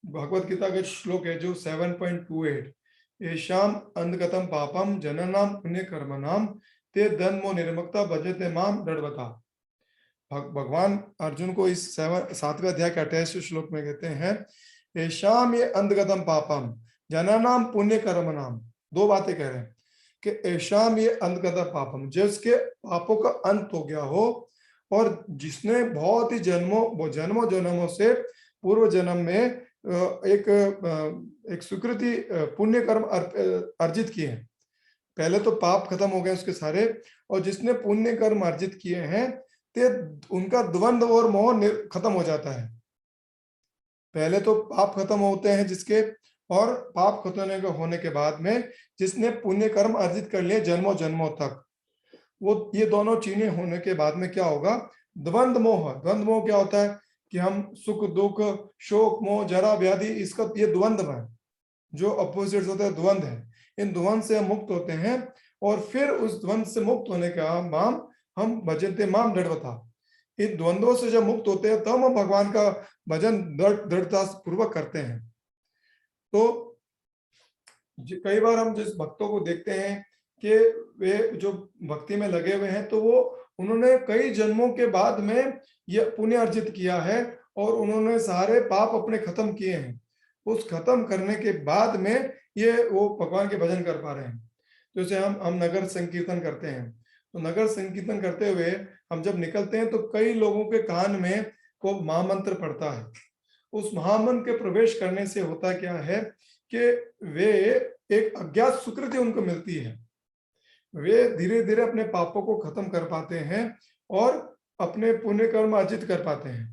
भगवत गीता का श्लोक है जो 7.28, येषाम अंधगतम पापम जननाम पुण्य कर्मणाम ते धन्मो निर्मुक्ता भजते माम दृढ़वता। भगवान अर्जुन को इस 7वें अध्याय के 28वें श्लोक में कहते हैं, येषाम ये अंधगतम पापम जननाम पुण्य कर्मणाम। दो बातें कह रहे हैं कि येषाम ये अंधगतम पापम, जिसके पापों का अंत हो गया हो, और जिसने बहुत ही जन्मों जन्मों से पूर्व जन्म में एक स्वीकृति पुण्य कर्म अर्जित किए हैं। पहले तो पाप खत्म हो गए उसके सारे, और जिसने पुण्य कर्म अर्जित किए हैं, तो उनका द्वंद्व और मोह खत्म हो जाता है। पहले तो पाप खत्म होते हैं जिसके, और पाप खत्म होने के बाद में जिसने पुण्य कर्म अर्जित कर लिए जन्मों जन्मों तक, वो ये दोनों चीजें होने के बाद में क्या होगा, द्वंद्व मोह। द्वंद्व मोह क्या होता है कि हम सुख दुख शोक मोह जरा व्याधि, इसका ये द्वंद्व है, जो अपोजिट होते हैं द्वंद्व है। इन द्वंद्व से हम मुक्त होते हैं, और फिर उस द्वंद्व से मुक्त होने के बाद हम भजनते माम दृढ़ता, इन द्वंद्वों से जब मुक्त होते हैं तब हम भगवान का भजन दृढ़ता पूर्वक करते हैं। तो कई बार हम जिस भक्तों को देखते हैं कि वे जो भक्ति में लगे हुए हैं, तो वो उन्होंने कई जन्मों के बाद में ये पुण्य अर्जित किया है, और उन्होंने सारे पाप अपने खत्म किए हैं। उस खत्म करने के बाद में ये वो भगवान के भजन कर पा रहे हैं। जैसे हम नगर संकीर्तन करते हैं, तो नगर संकीर्तन करते हुए हम जब निकलते हैं तो कई लोगों के कान में वो महामंत्र पड़ता है। उस महामंत्र के प्रवेश करने से होता क्या है कि वे एक अज्ञात सुकृति उनको मिलती है, वे धीरे धीरे अपने पापों को खत्म कर पाते हैं और अपने पुण्य कर्म अर्जित कर पाते हैं।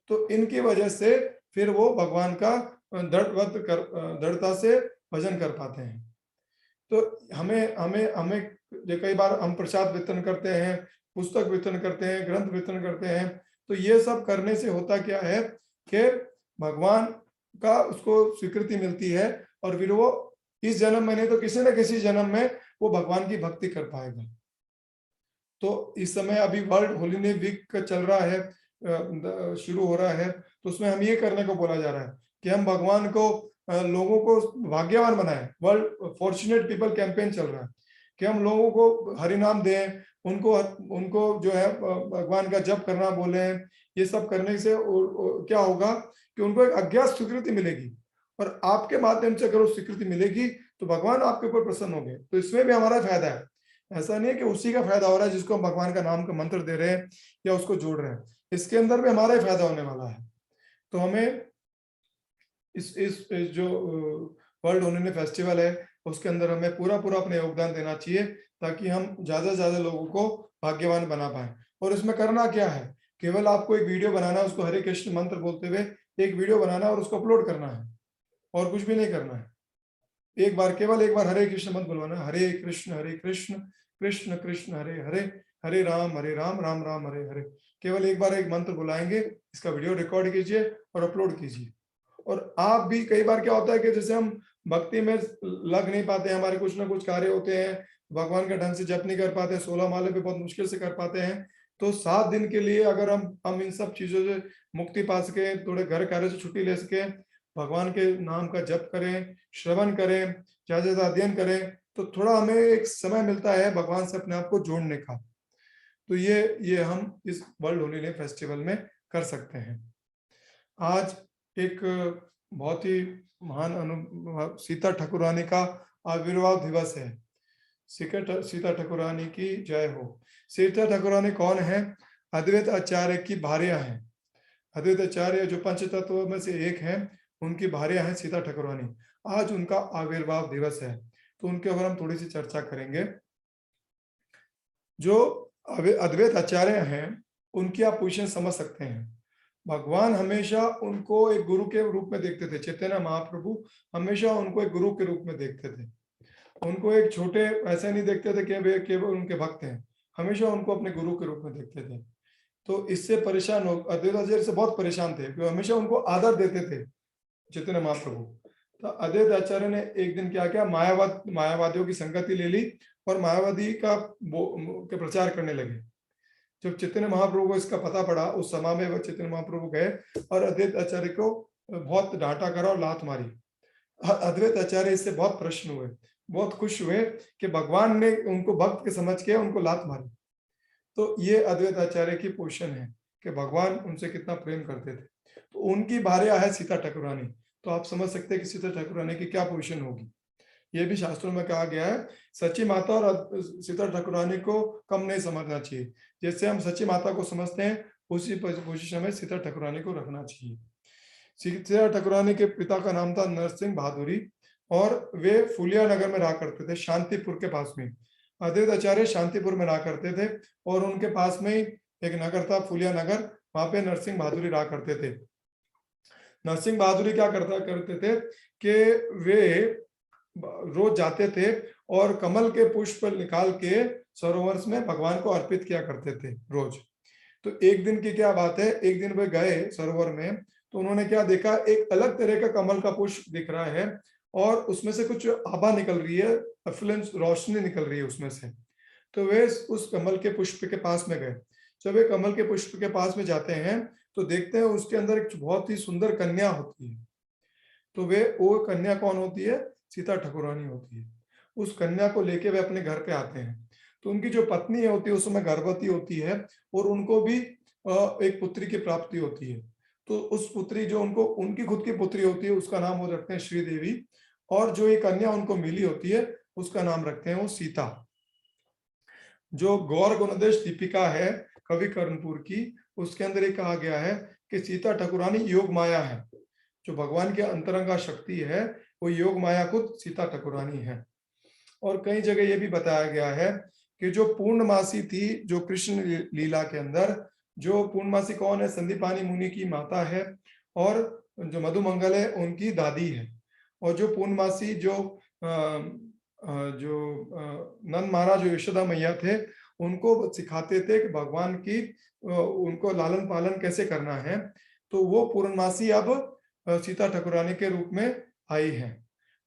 तो इनकी वजह से फिर वो भगवान का दृढ़ता से भजन कर पाते हैं। तो हमें हमें हमें कई बार हम प्रसाद वितरण करते हैं, पुस्तक वितरण करते हैं, ग्रंथ वितरण करते हैं, तो ये सब करने से होता क्या है कि भगवान का उसको स्वीकृति मिलती है, और फिर वो इस जन्म में नहीं तो किसी न किसी जन्म में वो भगवान की भक्ति कर पाएगा। तो इस समय अभी वर्ल्ड होलीनेस वीक चल रहा है, शुरू हो रहा है, तो उसमें हम ये करने को बोला जा रहा है कि हम भगवान को लोगों को भाग्यवान बनाएं। वर्ल्ड फॉर्चुनेट पीपल कैंपेन चल रहा है कि हम लोगों को हरि नाम दें, उनको जो है भगवान का जप करना बोले। ये सब करने से क्या होगा कि उनको एक अज्ञात स्वीकृति मिलेगी, और आपके माध्यम से अगर वो स्वीकृति मिलेगी तो भगवान आपके ऊपर प्रसन्न होंगे। तो इसमें भी हमारा फायदा है, ऐसा नहीं है कि उसी का फायदा हो रहा है जिसको हम भगवान का नाम का मंत्र दे रहे हैं या उसको जोड़ रहे हैं, इसके अंदर भी हमारा ही फायदा होने वाला है। तो हमें इस जो वर्ल्ड होलीनेस फेस्टिवल है उसके अंदर हमें पूरा अपने योगदान देना चाहिए, ताकि हम ज्यादा से ज्यादा लोगों को भाग्यवान बना पाए। और इसमें करना क्या है, केवल आपको एक वीडियो बनाना है, उसको हरे कृष्ण मंत्र बोलते हुए एक वीडियो बनाना है और उसको अपलोड करना है, और कुछ भी नहीं करना है। केवल एक बार हरे कृष्ण मंत्र बुलवाना है, हरे कृष्ण कृष्ण कृष्ण हरे हरे, हरे राम राम राम हरे हरे। केवल एक बार एक मंत्र बुलाएंगे, इसका वीडियो रिकॉर्ड कीजिए और अपलोड कीजिए। और आप भी, कई बार क्या होता है कि जैसे हम भक्ति में लग नहीं पाते, हमारे कुछ ना कुछ कार्य होते हैं, भगवान का ढंग से जप नहीं कर पाते, 16 माले भी बहुत मुश्किल से कर पाते हैं, तो 7 दिन के लिए अगर हम इन सब चीजों से मुक्ति पा सके, थोड़े घर कार्य से छुट्टी ले सके, भगवान के नाम का जप करें, श्रवण करें, ज्यादा अध्ययन करें, तो थोड़ा हमें एक समय मिलता है भगवान से अपने आप को जोड़ने का। तो ये हम इस वर्ल्ड होलीनेस फेस्टिवल में कर सकते हैं। आज एक बहुत ही महान अनुभव, सीता ठाकुरानी का आविर्भाव दिवस है। सीता ठाकुरानी की जय हो। सीता ठाकुरानी कौन है? अद्वैत आचार्य की भार्या हैं। अद्वैत आचार्य जो पंच तत्व में से एक है, उनकी भार्या है सीता ठाकुरानी। आज उनका आविर्भाव दिवस है, तो उनके ऊपर हम थोड़ी सी चर्चा करेंगे। जो अद्वैत आचार्य हैं उनकी आप पोजीशन समझ सकते हैं। भगवान हमेशा उनको एक गुरु के रूप में देखते थे। चैतन्य महाप्रभु हमेशा उनको एक गुरु के रूप में देखते थे। उनको एक छोटे ऐसे नहीं देखते थे कि वे केवल उनके भक्त हैं, हमेशा उनको अपने गुरु के रूप में देखते थे। तो इससे परेशान हो, अद्वैत आचार्य से बहुत परेशान थे, क्योंकि हमेशा उनको आदर देते थे चैतन्य महाप्रभु। तो अद्वैत आचार्य ने एक दिन क्या किया, मायावादियों की संगति ले ली और मायावादी का प्रचार करने लगे। जब चैतन्य महाप्रभु को इसका पता पड़ा, उस समय में वह चैतन्य महाप्रभु गए और अद्वैत आचार्य को बहुत डांटा करा और लात मारी। अद्वैत आचार्य इससे बहुत प्रसन्न हुए, बहुत खुश हुए कि भगवान ने उनको भक्त के समझ के उनको लात मारी। तो ये अद्वैत आचार्य की पोजीशन है कि भगवान उनसे कितना प्रेम करते थे। तो उनकी भार्या है सीता ठाकुरानी, तो आप समझ सकते हैं कि सीता ठाकुरानी की क्या पोजीशन होगी। ये भी शास्त्रों में कहा गया है, सच्ची माता और सीता ठाकुरानी को कम नहीं समझना चाहिए। जैसे हम सच्ची माता को समझते हैं, उसी पोजीशन में सीता ठाकुरानी को रखना चाहिए। सीता ठाकुरानी के पिता का नाम था नरसिंह बहादुरी, और वे फुलिया नगर में रहा करते थे, शांतिपुर के पास में। अद्वैत आचार्य शांतिपुर में रहा करते थे, और उनके पास में एक नगर था फुलिया नगर, वहां पे नरसिंह बहादुरी रहा करते थे। नरसिंह बहादुरी क्या करते थे कि वे रोज जाते थे और कमल के पुष्प निकाल के सरोवर में भगवान को अर्पित किया करते थे रोज। तो एक दिन की क्या बात है, एक दिन वे गए सरोवर में, तो उन्होंने क्या देखा, एक अलग तरह का कमल का पुष्प दिख रहा है और उसमें से कुछ आभा निकल रही है, अफ्लुएंस, रोशनी निकल रही है उसमें से। तो वे उस कमल के पुष्प के पास में गए। जब वे कमल के पुष्प के पास में जाते हैं तो देखते हैं उसके अंदर एक बहुत ही सुंदर कन्या होती है। तो वो कन्या कौन होती है? सीता ठाकुरानी होती है। उस कन्या को लेके वे अपने घर पे आते हैं। तो उनकी जो पत्नी होती है उस समय गर्भवती होती है और उनको भी एक पुत्री की प्राप्ति होती है। तो उस पुत्री जो उनको उनकी खुद की पुत्री होती है उसका नाम वो रखते हैं श्रीदेवी, और जो ये कन्या उनको मिली होती है उसका नाम रखते हैं वो सीता। जो गौर गुणदेश दीपिका है कवि कर्णपुर की, उसके अंदर ये कहा गया है कि सीता ठाकुरानी योग माया है। जो भगवान के अंतरंगा शक्ति है वो योग माया खुद सीता ठाकुरानी है। और कई जगह ये भी बताया गया है कि जो पूर्णमासी थी, जो कृष्ण लीला के अंदर, जो पूर्णमासी कौन है? संदीपानी मुनि की माता है और जो मधुमंगल है उनकी दादी है। और जो पूर्णमासी जो नंद महाराज जो यशोदा मैया थे उनको सिखाते थे कि भगवान की उनको लालन पालन कैसे करना है। तो वो पूर्णमासी अब सीता ठाकुरानी के रूप में आई है।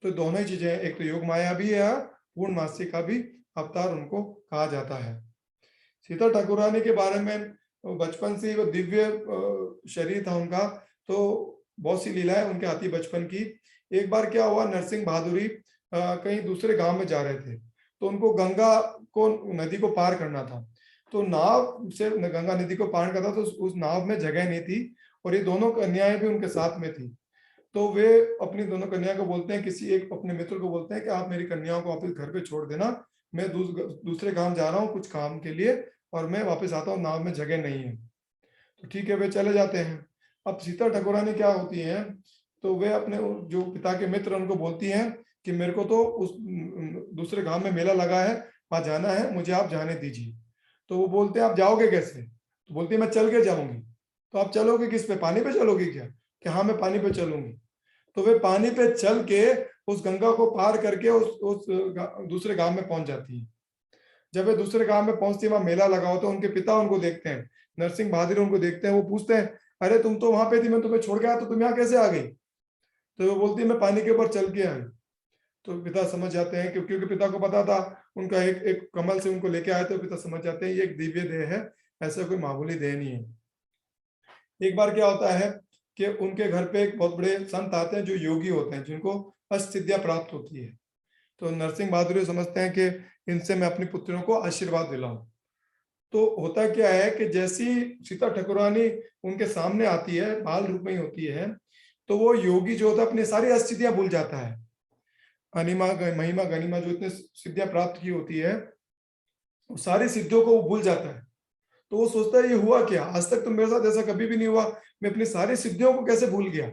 तो दोनों ही चीजें, एक तो योग माया भी है, पूर्णमासी का भी अवतार उनको कहा जाता है। सीता ठाकुरानी के बारे में बचपन से वो दिव्य शरीर था उनका, तो बहुत सी लीलाएं उनके आती बचपन की। एक बार क्या हुआ, नरसिंह बहादुरी कहीं दूसरे गांव में जा रहे थे, तो उनको गंगा को नदी को पार करना था। तो नाव से गंगा नदी को पार करना, तो उस नाव में जगह नहीं थी और ये दोनों कन्याएं भी उनके साथ में थी। तो वे अपनी दोनों कन्या को बोलते हैं, किसी एक अपने मित्र को बोलते हैं कि आप मेरी कन्याओं को वापस घर पे छोड़ देना, मैं दूसरे गांव जा रहा हूँ कुछ काम के लिए और मैं वापस आता हूँ, नाव में जगह नहीं है। तो ठीक है, वे चले जाते हैं। अब सीता ठाकुरानी क्या होती है, तो वे अपने जो पिता के मित्र उनको बोलती हैं कि मेरे को तो उस दूसरे गांव में मेला लगा है, वहां जाना है, मुझे आप जाने दीजिए। तो वो बोलते हैं आप जाओगे कैसे? तो बोलती है मैं चल के जाऊंगी। तो आप चलोगे किस पे? पानी पे चलोगी क्या? कि हाँ मैं पानी पे चलूंगी। तो वे पानी पे चल के उस गंगा को पार करके उस दूसरे गांव में पहुंच जाती है। जब वे दूसरे गांव में पहुंचती है, वहां मेला लगा होता है, उनके पिता उनको देखते हैं, नरसिंह बहादुर उनको देखते हैं, वो पूछते हैं अरे तुम तो वहां पे थी, मैं तुम्हें छोड़ के आया, तो तुम यहाँ कैसे आ गई? तो वो बोलती है मैं पानी के ऊपर चल के आई। तो पिता समझ जाते हैं, क्योंकि पिता को पता था उनका एक एक कमल से उनको लेके आए, तो पिता समझ जाते हैं ये एक दिव्य देह है, ऐसा कोई मामूली देह नहीं है। एक बार क्या होता है कि उनके घर पे एक बहुत बड़े संत आते हैं जो योगी होते हैं, जिनको अष्ट सिद्धियां प्राप्त होती है। तो नरसिंह बहादुर समझते हैं कि इनसे मैं अपनी पुत्रियों को आशीर्वाद दिलाऊं। तो होता क्या है कि जैसी सीता ठाकुरानी उनके सामने आती है, बाल रूप में ही होती है, तो वो योगी जो होता है अपनी सारी अस्थितियां भूल जाता है। अनिमा महिमा गनिमा जो इतने सिद्धियां प्राप्त की होती है, सारी सिद्धियों को वो भूल जाता है। तो वो सोचता है ये हुआ क्या, आज तक तो मेरे साथ ऐसा कभी भी नहीं हुआ, मैं अपनी सारी सिद्धियों को कैसे भूल गया।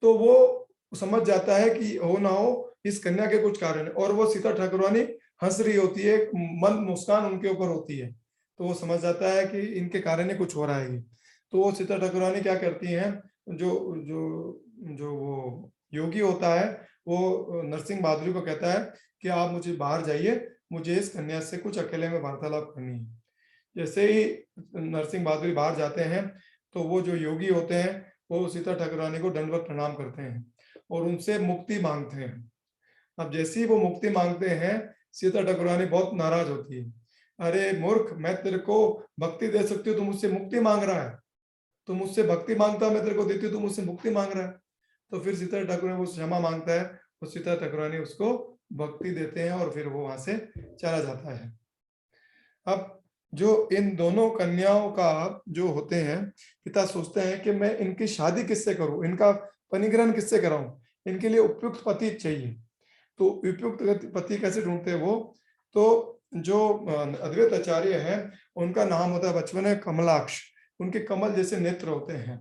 तो वो समझ जाता है कि हो ना हो इस कन्या के कुछ कारण है, और वो सीता ठाकुरानी हंस रही होती है, मन मुस्कान उनके ऊपर होती है। तो वो समझ जाता है कि इनके कारण ही कुछ हो रहा है। तो वो सीता ठाकुरानी क्या करती हैं, जो जो जो वो योगी होता है वो नरसिंह बहादुर को कहता है कि आप मुझे बाहर जाइए, मुझे इस कन्या से कुछ अकेले में वार्तालाप करनी है। जैसे ही नरसिंह बहादुर बाहर जाते हैं तो वो जो योगी होते हैं वो सीता ठाकुरानी को दंडवत प्रणाम करते हैं और उनसे मुक्ति मांगते हैं। अब जैसे ही वो मुक्ति मांगते हैं, सीता ठाकुरानी बहुत नाराज होती है। अरे मूर्ख, मैं तेरे को भक्ति दे सकती हूँ, तू मुझसे मुक्ति मांग रहा है, तू मुझसे भक्ति मांगता, मैं तेरे को देती हूँ, तू मुझसे मुक्ति मांग रहा है। तो फिर सीता ठाकुरानी वो क्षमा मांगता है, तो सीता ठाकुरानी उसको भक्ति देते हैं और फिर वो वहां से चला जाता है। अब जो इन दोनों कन्याओं का जो होते हैं, पिता सोचते हैं कि मैं इनकी शादी किससे करूं, इनका परिग्रहण किससे कराऊं, इनके लिए उपयुक्त पति चाहिए। तो उपयुक्त पति कैसे ढूंढते हैं वो, तो जो अद्वैत आचार्य है उनका नाम होता है बचपन में कमलाक्ष, उनके कमल जैसे नेत्र होते हैं।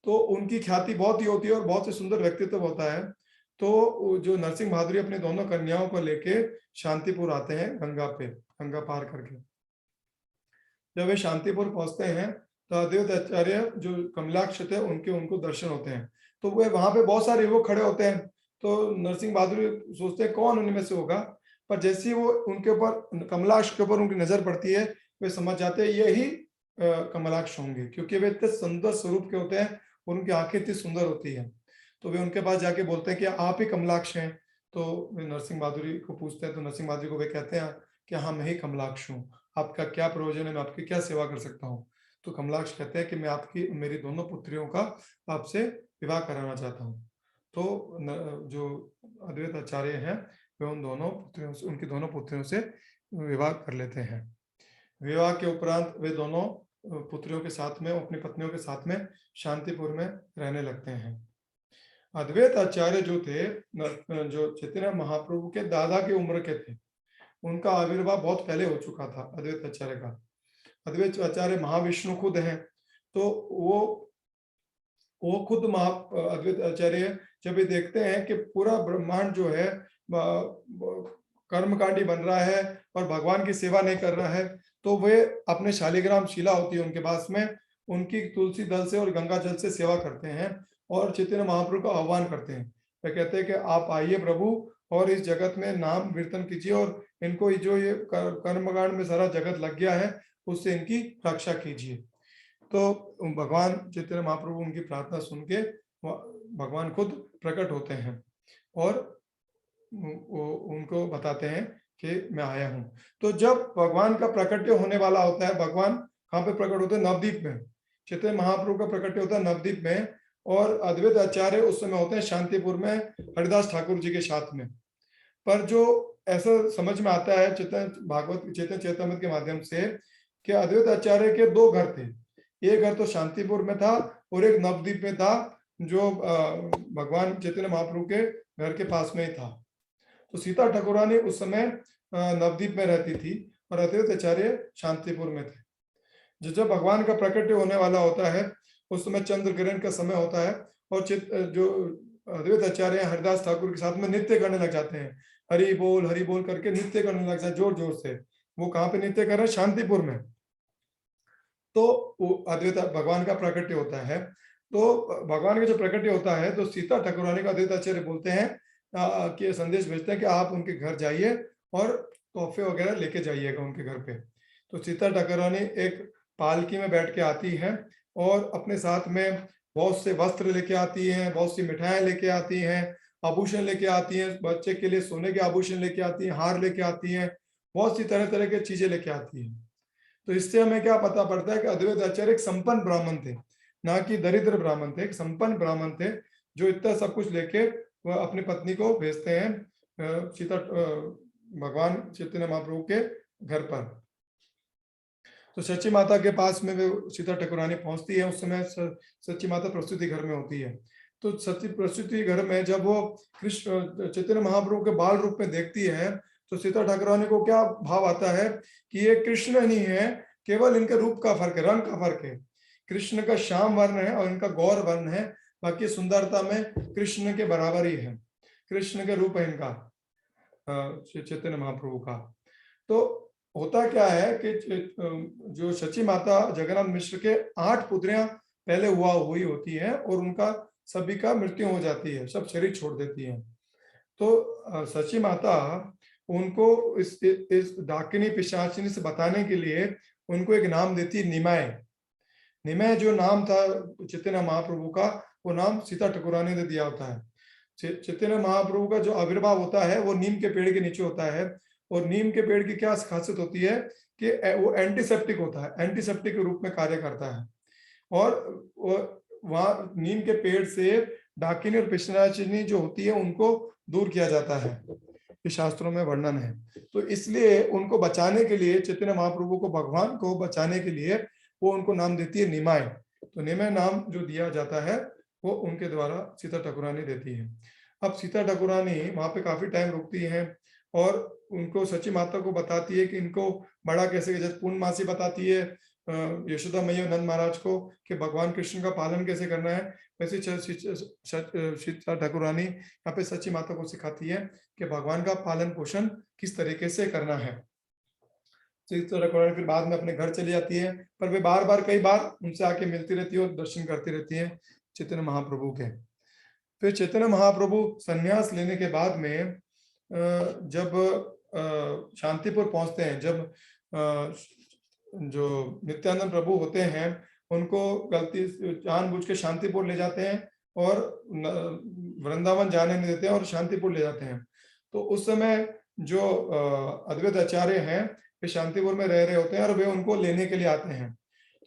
तो उनकी ख्याति बहुत ही होती है और बहुत ही सुंदर व्यक्तित्व होता है। तो जो नरसिंह बहादुर अपने दोनों कन्याओं को लेके शांतिपुर आते हैं, गंगा पार करके। जब वे शांतिपुर पहुंचते हैं तो अद्वैत आचार्य जो कमलाक्ष थे उनके उनको दर्शन होते हैं। तो वे वहां पे बहुत सारे युवक खड़े होते हैं, तो नरसिंह बहादुर सोचते हैं कौन उनमें से होगा, पर जैसे ही वो उनके ऊपर कमलाक्ष के ऊपर उनकी नजर पड़ती है, वे समझ जाते हैं यही कमलाक्ष होंगे, क्योंकि वे इतने सुंदर स्वरूप के होते हैं और उनकी आंखें इतनी सुंदर होती है। तो वे उनके पास जाके बोलते हैं कि आप ही कमलाक्ष हैं। तो वे नरसिंह बहादुर को पूछते हैं, तो नरसिंह बहादुर को वे कहते हैं कि हाँ मैं ही कमलाक्ष हूँ, आपका क्या प्रयोजन है, मैं आपकी क्या सेवा कर सकता हूँ। तो कमलाक्ष कहते हैं कि मैं आपकी मेरी दोनों पुत्रियों का आपसे विवाह कराना चाहता हूँ। तो जो अद्वैत आचार्य हैं वे उन दोनों पुत्रियों से, उनकी दोनों पुत्रियों से विवाह कर लेते हैं। विवाह के उपरांत वे दोनों पुत्रियों के साथ में, अपनी पत्नियों के साथ में शांतिपुर में रहने लगते हैं। अद्वैत आचार्य जो थे, जो चैतन्य महाप्रभु के दादा की उम्र के थे, उनका आविर्भाव बहुत पहले हो चुका था अद्वैत आचार्य का। अद्वैत आचार्य महाविष्णु खुद हैं, तो वो खुद अद्वैत आचार्य जब ये देखते हैं कि पूरा ब्रह्मांड जो है कर्मकांडी बन रहा है और भगवान की सेवा नहीं कर रहा है, तो वे अपने शालिग्राम शिला होती है उनके पास में, उनकी तुलसी दल से और गंगा जल से सेवा करते हैं और चैतन्य महाप्रभु का आह्वान करते हैं। वे कहते हैं कि आप आइए प्रभु और इस जगत में नाम कीर्तन कीजिए और इनको जो ये कर्मकांड में सारा जगत लग गया है उससे इनकी रक्षा कीजिए। तो भगवान चैतन्य महाप्रभु उनकी प्रार्थना सुन के भगवान खुद प्रकट होते हैं और उनको बताते हैं कि मैं आया हूं। तो जब भगवान का प्रकट्य होने वाला होता है, भगवान कहाँ पे प्रकट होते हैं? नवद्वीप में। चैतन्य महाप्रभु का प्रकट्य होता है नवद्वीप में और अद्वैत आचार्य उस समय होते हैं शांतिपुर में हरिदास ठाकुर जी के साथ में। पर जो ऐसा समझ में आता है चैतन्य चैतन्य के माध्यम से कि अद्वैत आचार्य के दो घर थे, एक घर तो शांतिपुर में था और एक नवद्वीप में था, जो भगवान चैतन्य महाप्रभु के घर के पास में ही था। तो सीता ठाकुरानी उस समय नवद्वीप में रहती थी और अद्वैत आचार्य शांतिपुर में थे। जब भगवान का प्रकट होने वाला होता है उस समय चंद्र ग्रहण का समय होता है और जो अद्वैत आचार्य हरिदास ठाकुर के साथ में नृत्य करने लग जाते हैं, हरि बोल करके नृत्य करने लग जाते जोर जोर से। वो कहाँ पे नृत्य कर रहे हैं? शांतिपुर में। तो अद्वैत भगवान का प्रकट्य होता है। तो भगवान का जो प्रकट्य होता है तो सीता ठाकुरानी का अद्वैत आचार्य बोलते हैं कि संदेश भेजते हैं कि आप उनके घर जाइए और तोहफे वगैरह लेके जाइएगा उनके घर पे। तो सीता ठाकुरानी एक पालकी में बैठ के आती है और अपने साथ में बहुत से वस्त्र लेके आती हैं, बहुत सी मिठाइयां लेके आती हैं, आभूषण लेके आती हैं, बच्चे के लिए सोने के आभूषण लेके आती हैं, हार लेके आती हैं, बहुत सी तरह तरह की चीजें लेके आती हैं। तो इससे हमें क्या पता पड़ता है कि अद्वैत आचार्य एक संपन्न ब्राह्मण थे, ना कि दरिद्र ब्राह्मण थे, एक संपन्न ब्राह्मण थे जो इतना सब कुछ लेके वह अपनी पत्नी को भेजते हैं सीता भगवान चैतन्य महाप्रभु के घर पर। तो सच्ची माता के पास में वो सीता ठाकुरानी पहुंचती है, उस समय सच्ची माता प्रस्तुति घर में होती है। तो सच्ची प्रस्तुति घर में जब वो कृष्ण चैतन्य महाप्रभु के बाल रूप में देखती है तो सीता ठाकुरानी को क्या भाव आता है कि ये कृष्ण नहीं है, केवल इनके रूप का फर्क है, रंग का फर्क है। कृष्ण का श्याम वर्ण है और इनका गौर वर्ण है, बाकी सुंदरता में कृष्ण के बराबर ही है, कृष्ण के रूप है इनका चैतन्य महाप्रभु का। तो होता क्या है कि जो सची माता जगन्नाथ मिश्र के 8 पुत्रियां पहले हुई होती है और उनका सभी का मृत्यु हो जाती है, सब शरीर छोड़ देती है। तो सची माता उनको इस डाकिनी पिशाचिनी से बताने के लिए उनको एक नाम देती है, निमाय। निमाय जो नाम था चैतन्य महाप्रभु का, वो नाम सीता ठाकुरानी ने दिया होता है। चैतन्य महाप्रभु का जो आविर्भाव होता है वो नीम के पेड़ के नीचे होता है और नीम के पेड़ की क्या खासियत होती है कि वो एंटीसेप्टिक होता है, एंटीसेप्टिक के रूप में कार्य करता है। और वहां नीम के पेड़ से डाकिनी और पिशाचिनी जो होती है उनको दूर किया जाता है, ये शास्त्रों में वर्णन है। तो इसलिए उनको बचाने के लिए चैतन्य महाप्रभु को, भगवान को बचाने के लिए वो उनको नाम देती है निमाय। तो निमाय नाम जो दिया जाता है वो उनके द्वारा सीता ठाकुरानी देती है। अब सीता ठाकुरानी वहां पे काफी टाइम रुकती है और उनको सची माता को बताती है कि इनको बड़ा कैसे, जैसे पूर्णमासी बताती है यशोदा मैया नंद महाराज को कि भगवान कृष्ण का पालन कैसे करना है, वैसे सीता ठाकुरानी यहाँ पे सची माता को सिखाती है कि भगवान का पालन पोषण किस तरीके से करना है। सीता ठाकुरानी फिर बाद में अपने घर चली जाती है, पर वे बार बार कई बार उनसे आके मिलती रहती है और दर्शन करती रहती है चैतन्य महाप्रभु के। फिर चैतन्य महाप्रभु संन्यास लेने के बाद में जब शांतिपुर पहुंचते हैं, जब जो नित्यानंद प्रभु होते हैं उनको गलती जानबूझ के शांतिपुर ले जाते हैं और वृंदावन जाने नहीं देते हैं और शांतिपुर ले जाते हैं। तो उस समय जो अद्वैत आचार्य हैं वे शांतिपुर में रह रहे होते हैं और वे उनको लेने के लिए आते हैं।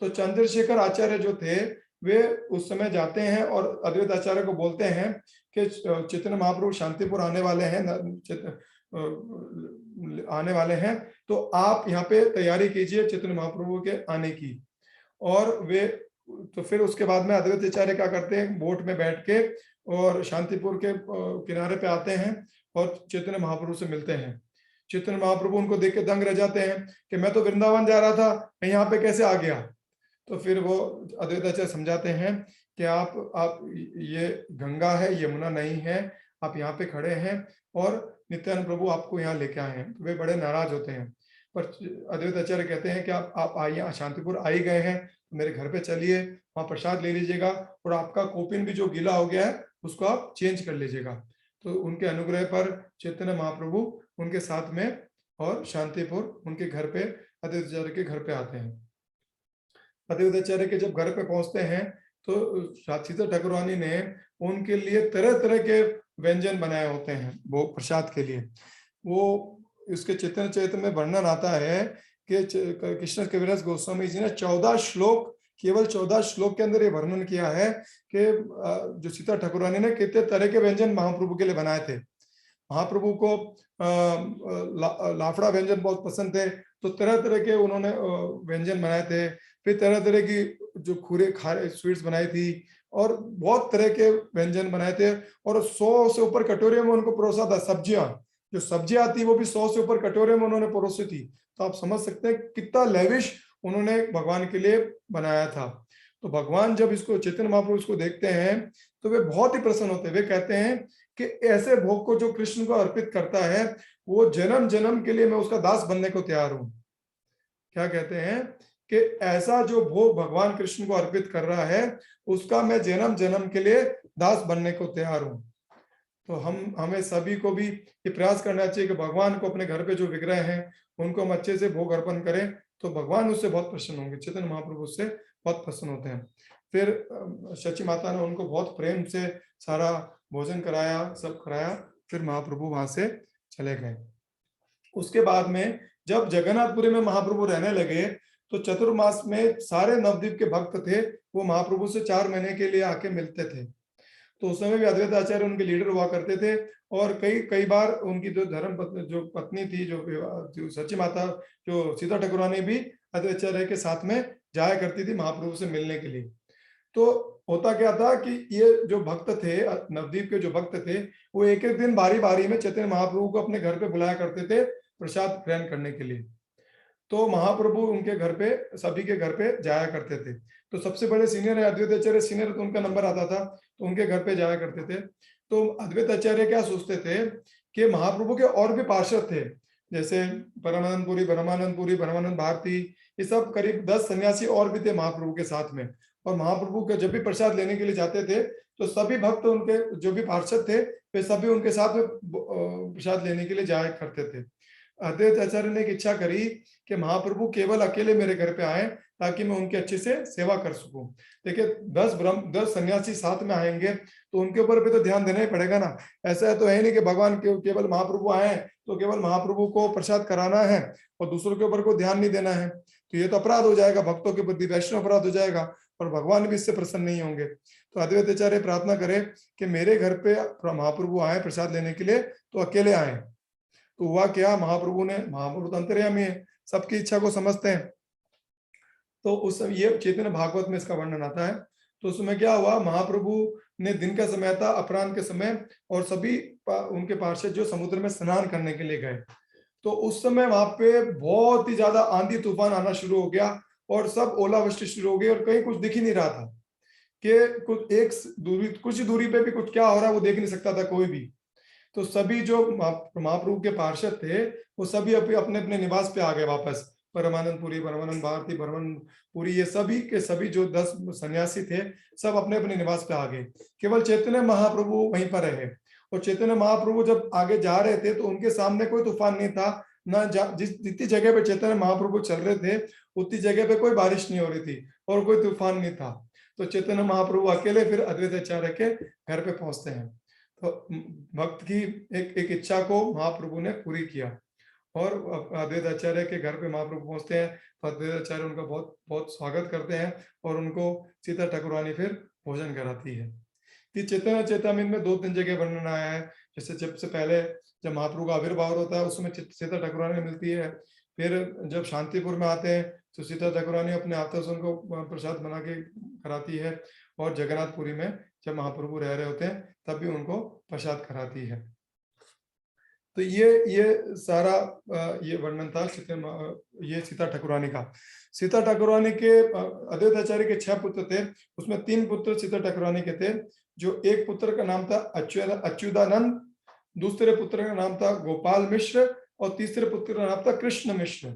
तो चंद्रशेखर आचार्य जो थे वे उस समय जाते हैं और अद्वैत आचार्य को बोलते हैं कि चैतन्य महाप्रभु शांतिपुर आने वाले हैं, तो आप यहाँ पे तैयारी कीजिए चैतन्य महाप्रभु के आने की। और वे तो फिर उसके बाद में अद्वैत आचार्य क्या करते हैं, बोट में बैठ के और शांतिपुर के किनारे पे आते हैं और चैतन्य महाप्रभु से मिलते हैं। चैतन्य महाप्रभु उनको देख के दंग रह जाते हैं कि मैं तो वृंदावन जा रहा था, मैं यहाँ पे कैसे आ गया। तो फिर वो अद्वैत आचार्य समझाते हैं कि आप ये गंगा है, यमुना नहीं है, आप यहाँ पे खड़े हैं और नित्यानंद प्रभु आपको यहाँ लेके आए हैं। तो वे बड़े नाराज होते हैं, पर अद्वैत आचार्य कहते हैं कि आप आइए, शांतिपुर आ ही गए हैं तो मेरे घर पे चलिए, वहाँ प्रसाद ले लीजिएगा और आपका कोपिन भी जो गीला हो गया है उसको आप चेंज कर लीजिएगा। तो उनके अनुग्रह पर चैतन्य महाप्रभु उनके साथ में और शांतिपुर उनके घर पे अद्वैत आचार्य के घर पे आते हैं। अद्वैत आचार्य के जब घर पे पहुंचते हैं तो सीता ठाकुरानी ने उनके लिए तरह तरह के व्यंजन बनाए होते हैं वो प्रसाद के लिए। वो इसके चैतन्य चरित्र में वर्णन आता है कि कृष्ण कविराज गोस्वामी जी ने 14 श्लोक, केवल 14 श्लोक के अंदर ये वर्णन किया है कि जो सीता ठाकुरानी ने कितने तरह के व्यंजन महाप्रभु के लिए बनाए थे। महाप्रभु को लाफड़ा व्यंजन बहुत पसंद थे, तो तरह तरह के उन्होंने व्यंजन बनाए थे। फिर तरह तरह की जो खूरे खारे स्वीट्स बनाई थी और बहुत तरह के व्यंजन बनाए थे और 100 से ऊपर कटोरे में उनको परोसा था। सब्जियां, जो सब्जियां आती वो भी 100 से ऊपर कटोरे में उन्होंने परोसी थी। तो आप समझ सकते हैं कितना लेविश उन्होंने भगवान के लिए बनाया था। तो भगवान जब इसको चैतन्य महाप्रभु इसको देखते हैं तो वे बहुत ही प्रसन्न होते हैं। वे कहते हैं कि ऐसे भोग को जो कृष्ण को अर्पित करता है वो जन्म जन्म के लिए मैं उसका दास बनने को तैयार हूं। क्या कहते हैं कि ऐसा जो भोग भगवान कृष्ण को अर्पित कर रहा है उसका मैं जन्म जन्म के लिए दास बनने को तैयार हूं। तो हमें सभी को भी ये प्रयास करना चाहिए कि भगवान को अपने घर पे जो विग्रह हैं उनको हम अच्छे से भोग अर्पण करें, तो भगवान उससे बहुत प्रसन्न होंगे। चैतन्य महाप्रभु उससे बहुत प्रसन्न होते हैं। फिर सची माता ने उनको बहुत प्रेम से सारा भोजन कराया, सब कराया, फिर महाप्रभु वहां से चले गए। उसके बाद में जब जगन्नाथपुरी में महाप्रभु रहने लगे तो चतुर्मास में सारे नवद्वीप के भक्त थे वो महाप्रभु से 4 महीने के लिए आके मिलते थे। तो उस समय भी अद्वैत आचार्य उनके लीडर हुआ करते थे और कई बार उनकी जो जो पत्नी थी, जो सची माता, जो सीता ठाकुरानी भी अद्वैत आचार्य के साथ में जाया करती थी महाप्रभु से मिलने के लिए। तो होता क्या था कि ये जो भक्त थे, नवद्वीप के जो भक्त थे, वो एक एक दिन बारी बारी में चैतन्य महाप्रभु को अपने घर पे बुलाया करते थे प्रसाद ग्रहण करने के लिए। तो महाप्रभु उनके घर पे, सभी के घर पे जाया करते थे। तो सबसे बड़े सीनियर है अद्वैत आचार्य, सीनियर, तो उनका नंबर आता था तो उनके घर पे जाया करते थे। तो अद्वैत आचार्य क्या सोचते थे कि महाप्रभु के और भी पार्षद थे, जैसे परमानंद भारती, ये सब करीब 10 सन्यासी और भी थे महाप्रभु के साथ में। और महाप्रभु के जब भी प्रसाद लेने के लिए जाते थे तो सभी भक्त, उनके जो भी पार्षद थे, वे सभी उनके साथ में प्रसाद लेने के लिए जाया करते थे। अद्वैत आचार्य ने एक इच्छा करी कि महाप्रभु केवल अकेले मेरे घर पे आए ताकि मैं उनकी अच्छे से सेवा कर सकूं। देखिए 10 सन्यासी साथ में आएंगे तो उनके ऊपर भी तो ध्यान देना ही पड़ेगा ना। ऐसा तो है नहीं कि भगवान केवल महाप्रभु आए तो केवल महाप्रभु को प्रसाद कराना है और दूसरों के ऊपर कोई ध्यान नहीं देना है, तो ये तो अपराध हो जाएगा, भक्तों के प्रति वैष्णव अपराध हो जाएगा और भगवान भी इससे प्रसन्न नहीं होंगे। तो अद्वैत आचार्य प्रार्थना करे कि मेरे घर पे महाप्रभु आए प्रसाद लेने के लिए तो अकेले आए। तो हुआ क्या, महाप्रभु तो अंतर्यामी है, सबकी इच्छा को समझते हैं। तो उस समय ये चैतन्य भागवत में इसका वर्णन आता है। तो उसमें क्या हुआ, महाप्रभु ने दिन का समय था, अपराह्न के समय, और सभी उनके पार्षद जो समुद्र में स्नान करने के लिए गए। तो उस समय वहां पे बहुत ही ज्यादा आंधी तूफान आना शुरू हो गया और सब ओलावृष्टि शुरू हो गई और कहीं कुछ दिख ही नहीं रहा था कि कुछ दूरी पे भी कुछ क्या हो रहा है वो देख नहीं सकता था कोई भी। तो सभी जो महाप्रभु के पार्षद थे वो सभी अपने अपने निवास पे आ गए वापस, परमानंद पुरी, परमानंद भारती, परमानंद पुरी, ये सभी के सभी जो 10 सन्यासी थे सब अपने अपने निवास पे आ गए। केवल चैतन्य महाप्रभु वहीं पर रहे। और चैतन्य महाप्रभु जब आगे जा रहे थे तो उनके सामने कोई तूफान नहीं था, ना जितनी जगह पे चैतन्य महाप्रभु चल रहे थे उतनी जगह पे कोई बारिश नहीं हो रही थी और कोई तूफान नहीं था। तो चैतन्य महाप्रभु अकेले फिर अद्वैत आचार्य के घर पे पहुंचते हैं। तो भक्त की एक इच्छा को महाप्रभु ने पूरी किया और अद्वैत आचार्य के घर पे महाप्रभु पहुंचते हैं। तो अद्वैत आचार्य उनका बहुत बहुत स्वागत करते हैं और उनको सीता ठाकुरानी फिर भोजन कराती है। कि चैतन्य चेतामृत में 2-3 जगह वर्णन आया है। जैसे सबसे पहले जब महाप्रभु का आविर्भाव होता है उसमें सीता ठाकुरानी मिलती है। फिर जब शांतिपुर में आते हैं तो सीता ठाकुरानी अपने हाथों से उनको प्रसाद बना के कराती है। और जगन्नाथपुरी में जब महाप्रभु रह रहे होते हैं तब भी उनको प्रसाद कराती है। तो ये सारा ये वर्णन था ये सीता ठाकुरानी का। सीता ठाकुरानी के अद्वैत आचार्य के 6 पुत्र थे, उसमें 3 पुत्र सीता ठाकुरानी के थे। जो एक पुत्र का नाम था अच्युतानंद, दूसरे पुत्र का नाम था गोपाल मिश्र और तीसरे पुत्र का नाम था कृष्ण मिश्र।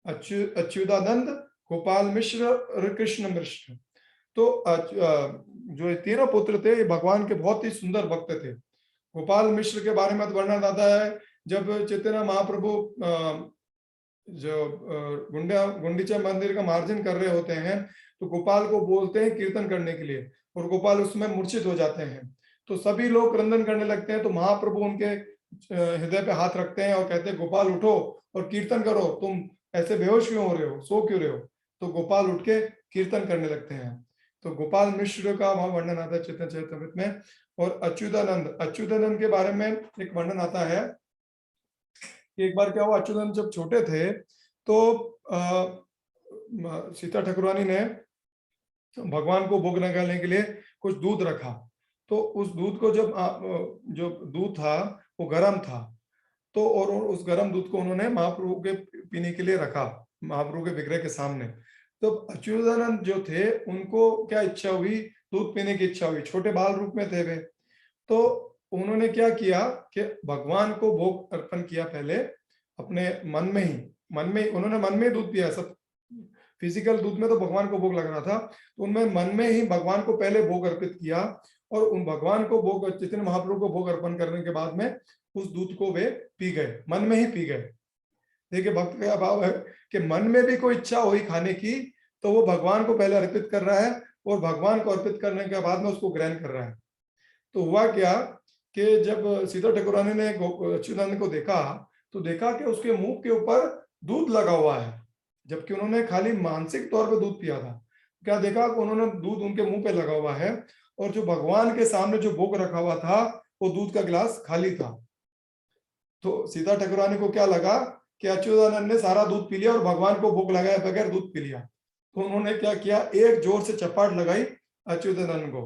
अच्युतानंद, गोपाल मिश्र और कृष्ण मिश्र। तो जो तीनों पुत्र थे ये भगवान के बहुत ही सुंदर भक्त थे। गोपाल मिश्र के बारे में वर्णन आता है जब चैतन्य महाप्रभु जो गुंडीचा मंदिर का मार्जन कर रहे होते हैं तो गोपाल को बोलते हैं कीर्तन करने के लिए और गोपाल उसमें मूर्छित हो जाते हैं। तो सभी लोग क्रंदन करने लगते हैं तो महाप्रभु उनके हृदय पे हाथ रखते हैं और कहते हैं गोपाल उठो और कीर्तन करो, तुम ऐसे बेहोश क्यों हो रहे हो, सो क्यों रहे हो। तो गोपाल उठ के कीर्तन करने लगते हैं। तो गोपाल मिश्र का वहां वर्णन आता है चैतन्य चरितामृत में। और अच्युतानंद के बारे में एक वर्णन आता है कि एक बार क्या हुआ, अच्युतानंद जब छोटे थे तो सीता ठाकुरानी ने भगवान को भोग लगाने के लिए कुछ दूध रखा। तो उस दूध को जब जो दूध था वो गर्म था तो और उस गर्म दूध को उन्होंने महाप्रभु के पीने के लिए रखा महाप्रभु के विग्रह के सामने। तो अच्युतानंद जो थे उनको क्या इच्छा हुई, दूध पीने की इच्छा हुई, छोटे बाल रूप में थे वे। तो उन्होंने क्या किया कि भगवान को भोग अर्पण किया पहले अपने मन में उन्होंने मन में दूध पिया। सब फिजिकल दूध में तो भगवान को भोग लग रहा था तो उनमें मन में ही भगवान को पहले भोग अर्पित किया और उन भगवान को भोग चैतन्य महाप्रभु को भोग अर्पण करने के बाद में उस दूध को वे पी गए, मन में ही पी गए। देखिए भक्त का भाव है कि मन में भी कोई इच्छा हुई खाने की तो वो भगवान को पहले अर्पित कर रहा है और भगवान को अर्पित करने के बाद में उसको ग्रहण कर रहा है। तो हुआ क्या कि जब सीता ठाकुरानी ने अच्युतानंद को देखा तो देखा कि उसके मुंह के ऊपर दूध लगा हुआ है जबकि उन्होंने खाली मानसिक तौर पर दूध पिया था। क्या देखा कि उन्होंने दूध उनके मुंह पे लगा हुआ है और जो भगवान के सामने जो भोग रखा हुआ था वो दूध का गिलास खाली था। तो सीता ठाकुरानी को क्या लगा कि अच्युतानंद ने सारा दूध पी लिया और भगवान को भोग लगाए बगैर दूध पी लिया। तो उन्होंने क्या किया, एक जोर से चपाट लगाई अच्युतानंद को।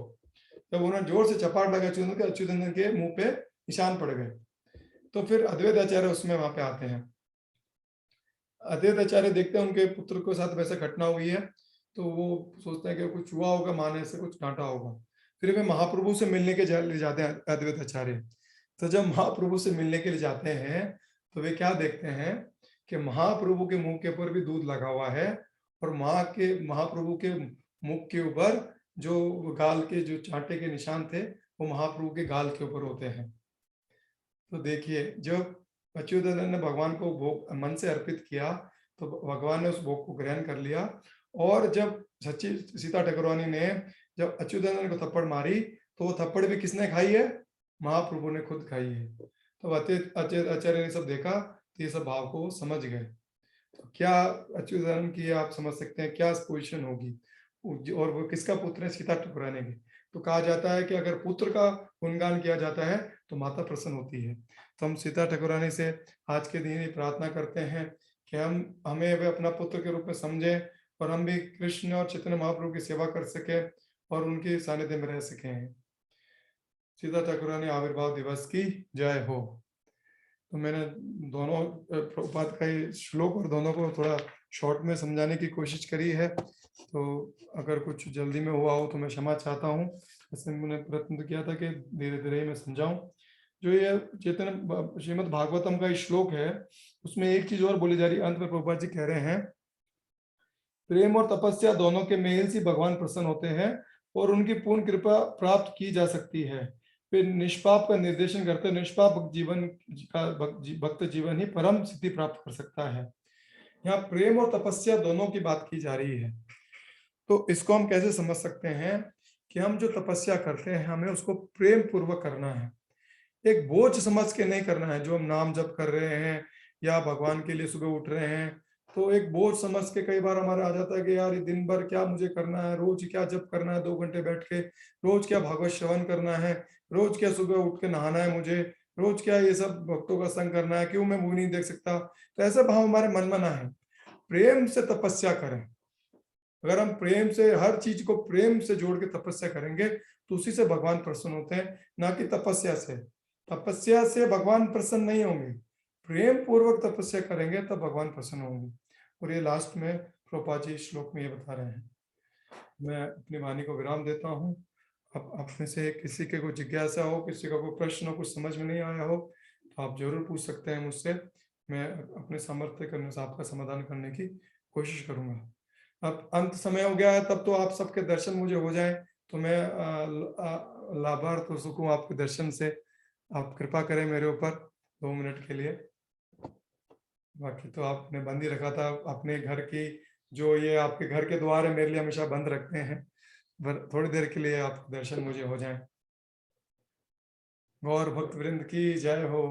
जब उन्होंने जोर से चपाट लगा अच्युतानंद के मुंह पे निशान पड़ गए। तो फिर अद्वैत आचार्य उसमें वहां पे आते हैं। अद्वैत आचार्य देखते हैं उनके पुत्र के साथ वैसे घटना हुई है तो वो सोचते हैं कि कुछ हुआ होगा, माने से कुछ डांटा होगा। फिर वे महाप्रभु से मिलने के लिए जाते हैं अद्वैत आचार्य। तो जब महाप्रभु से मिलने के लिए जाते हैं तो वे क्या देखते हैं कि महाप्रभु के मुंह के ऊपर भी दूध लगा हुआ है और महाप्रभु के मुख के ऊपर जो गाल के जो चांटे के निशान थे वो महाप्रभु के गाल के ऊपर होते हैं। तो देखिए जब अच्युतानंद ने भगवान को भोग मन से अर्पित किया तो भगवान ने उस भोग को ग्रहण कर लिया। और जब सच्ची सीता ठाकुरानी ने जब अच्युतानंद को थप्पड़ मारी तो वो थप्पड़ भी किसने खाई है, महाप्रभु ने खुद खाई है। तो आचार्य ने सब देखा तो ये सब भाव को समझ गए। तो क्या अच्युतानंद की आप समझ सकते हैं क्या पोजीशन होगी और वो किसका पुत्र है, सीता ठाकुरानी की। तो कहा जाता है कि अगर पुत्र का गुणगान किया जाता है तो माता प्रसन्न होती है। तो हम सीता ठाकुरानी से आज के दिन ही प्रार्थना करते हैं कि हमें वे अपना पुत्र के रूप में समझें और हम भी कृष्ण और चैतन्य महाप्रभु की सेवा कर सके और उनके सानिध्य में रह सकें। सीता ठाकुरानी आविर्भाव दिवस की जय हो। तो मैंने दोनों प्रभुपाद का ये श्लोक और दोनों को थोड़ा शॉर्ट में समझाने की कोशिश करी है। तो अगर कुछ जल्दी में हुआ हो तो मैं क्षमा चाहता हूँ। ऐसे मैंने प्रयत्न किया था कि धीरे धीरे मैं समझाऊं। जो ये चैतन्य श्रीमद् भागवतम का श्लोक है उसमें एक चीज और बोली जा रही है, अंत में प्रभुपाद जी कह रहे हैं, प्रेम और तपस्या दोनों के मेल से भगवान प्रसन्न होते हैं और उनकी पूर्ण कृपा प्राप्त की जा सकती है। फिर निष्पाप का निर्देशन करते निष्पाप भक्त जीवन ही परम सिद्धि प्राप्त कर सकता है। यहाँ प्रेम और तपस्या दोनों की बात की जा रही है। तो इसको हम कैसे समझ सकते हैं कि हम जो तपस्या करते हैं हमें उसको प्रेम पूर्वक करना है, एक बोझ समझ के नहीं करना है। जो हम नाम जप कर रहे हैं या भगवान के लिए सुबह उठ रहे हैं तो एक बोझ समझ के कई बार हमारा आ जाता है कि यार ये दिन भर क्या मुझे करना है, रोज क्या जप करना है 2 घंटे बैठ के, रोज क्या भागवत श्रवण करना है, रोज क्या सुबह उठ के नहाना है मुझे, रोज क्या ये सब भक्तों का संग करना है, क्यों मैं मूवी नहीं देख सकता। तो ऐसा भाव हमारे मन में ना है। प्रेम से तपस्या करें। अगर हम प्रेम से हर चीज को प्रेम से जोड़ के तपस्या करेंगे तो उसी से भगवान प्रसन्न होते हैं, ना कि तपस्या से। तपस्या से भगवान प्रसन्न नहीं होंगे, प्रेम पूर्वक तपस्या करेंगे तब भगवान प्रसन्न होंगे। और ये लास्ट में प्रभुपाद जी श्लोक में ये बता रहे हैं। मैं अपनी वाणी को विराम देता हूँ। अब आप में से किसी के कोई जिज्ञासा हो, किसी का कोई प्रश्न हो, कुछ समझ में नहीं आया हो तो आप जरूर पूछ सकते हैं मुझसे। मैं अपने सामर्थ्य के अनुसार आपका समाधान करने की कोशिश करूंगा। अब अंत समय हो गया है, तब तो आप सबके दर्शन मुझे हो जाए तो मैं लाभार्थ हो सकूं आपके दर्शन से। आप कृपा करें मेरे ऊपर 2 मिनट के लिए। बाकी तो आपने बंद ही रखा था अपने घर की, जो ये आपके घर के द्वार है मेरे लिए हमेशा बंद रखते हैं, थोड़ी देर के लिए आप दर्शन मुझे हो जाएं। गौर भक्त वृंद की जय हो।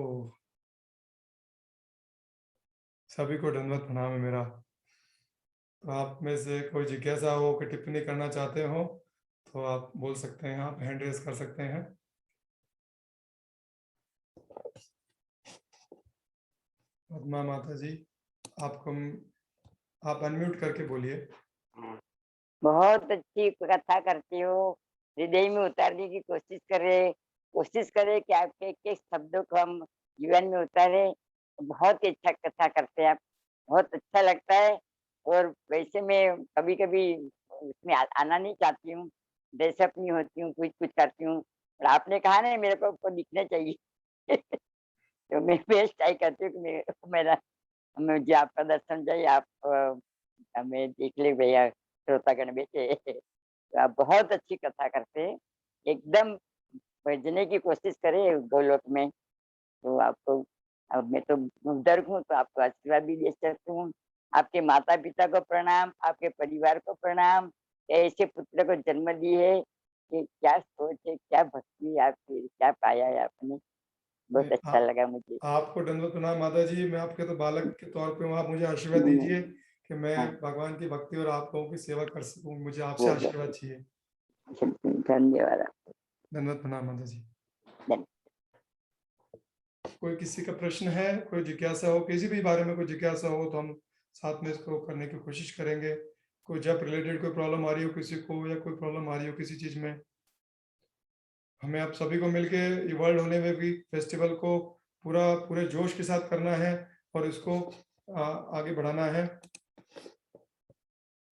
सभी को दंडवत प्रणाम है मेरा। तो आप में से कोई जिज्ञासा हो कि टिप्पणी करना चाहते हो तो आप बोल सकते हैं, आप हैंड रेज कर सकते हैं। पद्मा माता जी आपको आप अनम्यूट करके बोलिए। बहुत अच्छी कथा करती हो, हृदय में उतारने की कोशिश करे कि आपके एक एक शब्दों को हम जीवन में उतारे। बहुत ही अच्छा कथा करते हैं आप, बहुत अच्छा लगता है। और वैसे मैं कभी कभी उसमें आना नहीं चाहती हूँ, ड्रेसअप नहीं होती हूँ, कुछ कुछ करती हूँ। और आपने कहा ना मेरे को दिखना चाहिए तो मैं बेस्ट ट्राई करती हूँ कि मुझे आपका दर्शन चाहिए, आप हमें देख ले भैया, श्रोतागण बेटे तो आप बहुत अच्छी कथा करते हैं, एकदम भेजने की कोशिश करें गोलोक में। तो आपको, अब मैं तो बुजुर्ग हूँ तो आपको आशीर्वाद भी दे सकती हूँ। आपके माता पिता को प्रणाम, आपके परिवार को प्रणाम, ऐसे पुत्र को जन्म दी है कि क्या सोच है, क्या भक्ति है आपकी, क्या पाया है आपने। बहुत अच्छा लगा मुझे। आपको दंडवत प्रणाम माता जी। मैं आपके तो बालक के तौर पे हूँ, आप मुझे आशीर्वाद दीजिए कि मैं हाँ, भगवान की भक्ति और आप लोगों की सेवा कर सकूं। मुझे आपसे आशीर्वाद चाहिए। धन्यवाद। दंडवत प्रणाम माता जी। धन्यवाद। कोई किसी का प्रश्न है, कोई जिज्ञासा हो, किसी भी बारे में कोई जिज्ञासा हो तो हम साथ में इसको करने की कोशिश करेंगे। कोई जब रिलेटेड कोई प्रॉब्लम आ रही हो किसी को, या कोई प्रॉब्लम आ रही हो किसी चीज में, हमें आप सभी को मिलके ये वर्ल्ड होने में भी फेस्टिवल को पूरे जोश के साथ करना है और इसको आगे बढ़ाना है।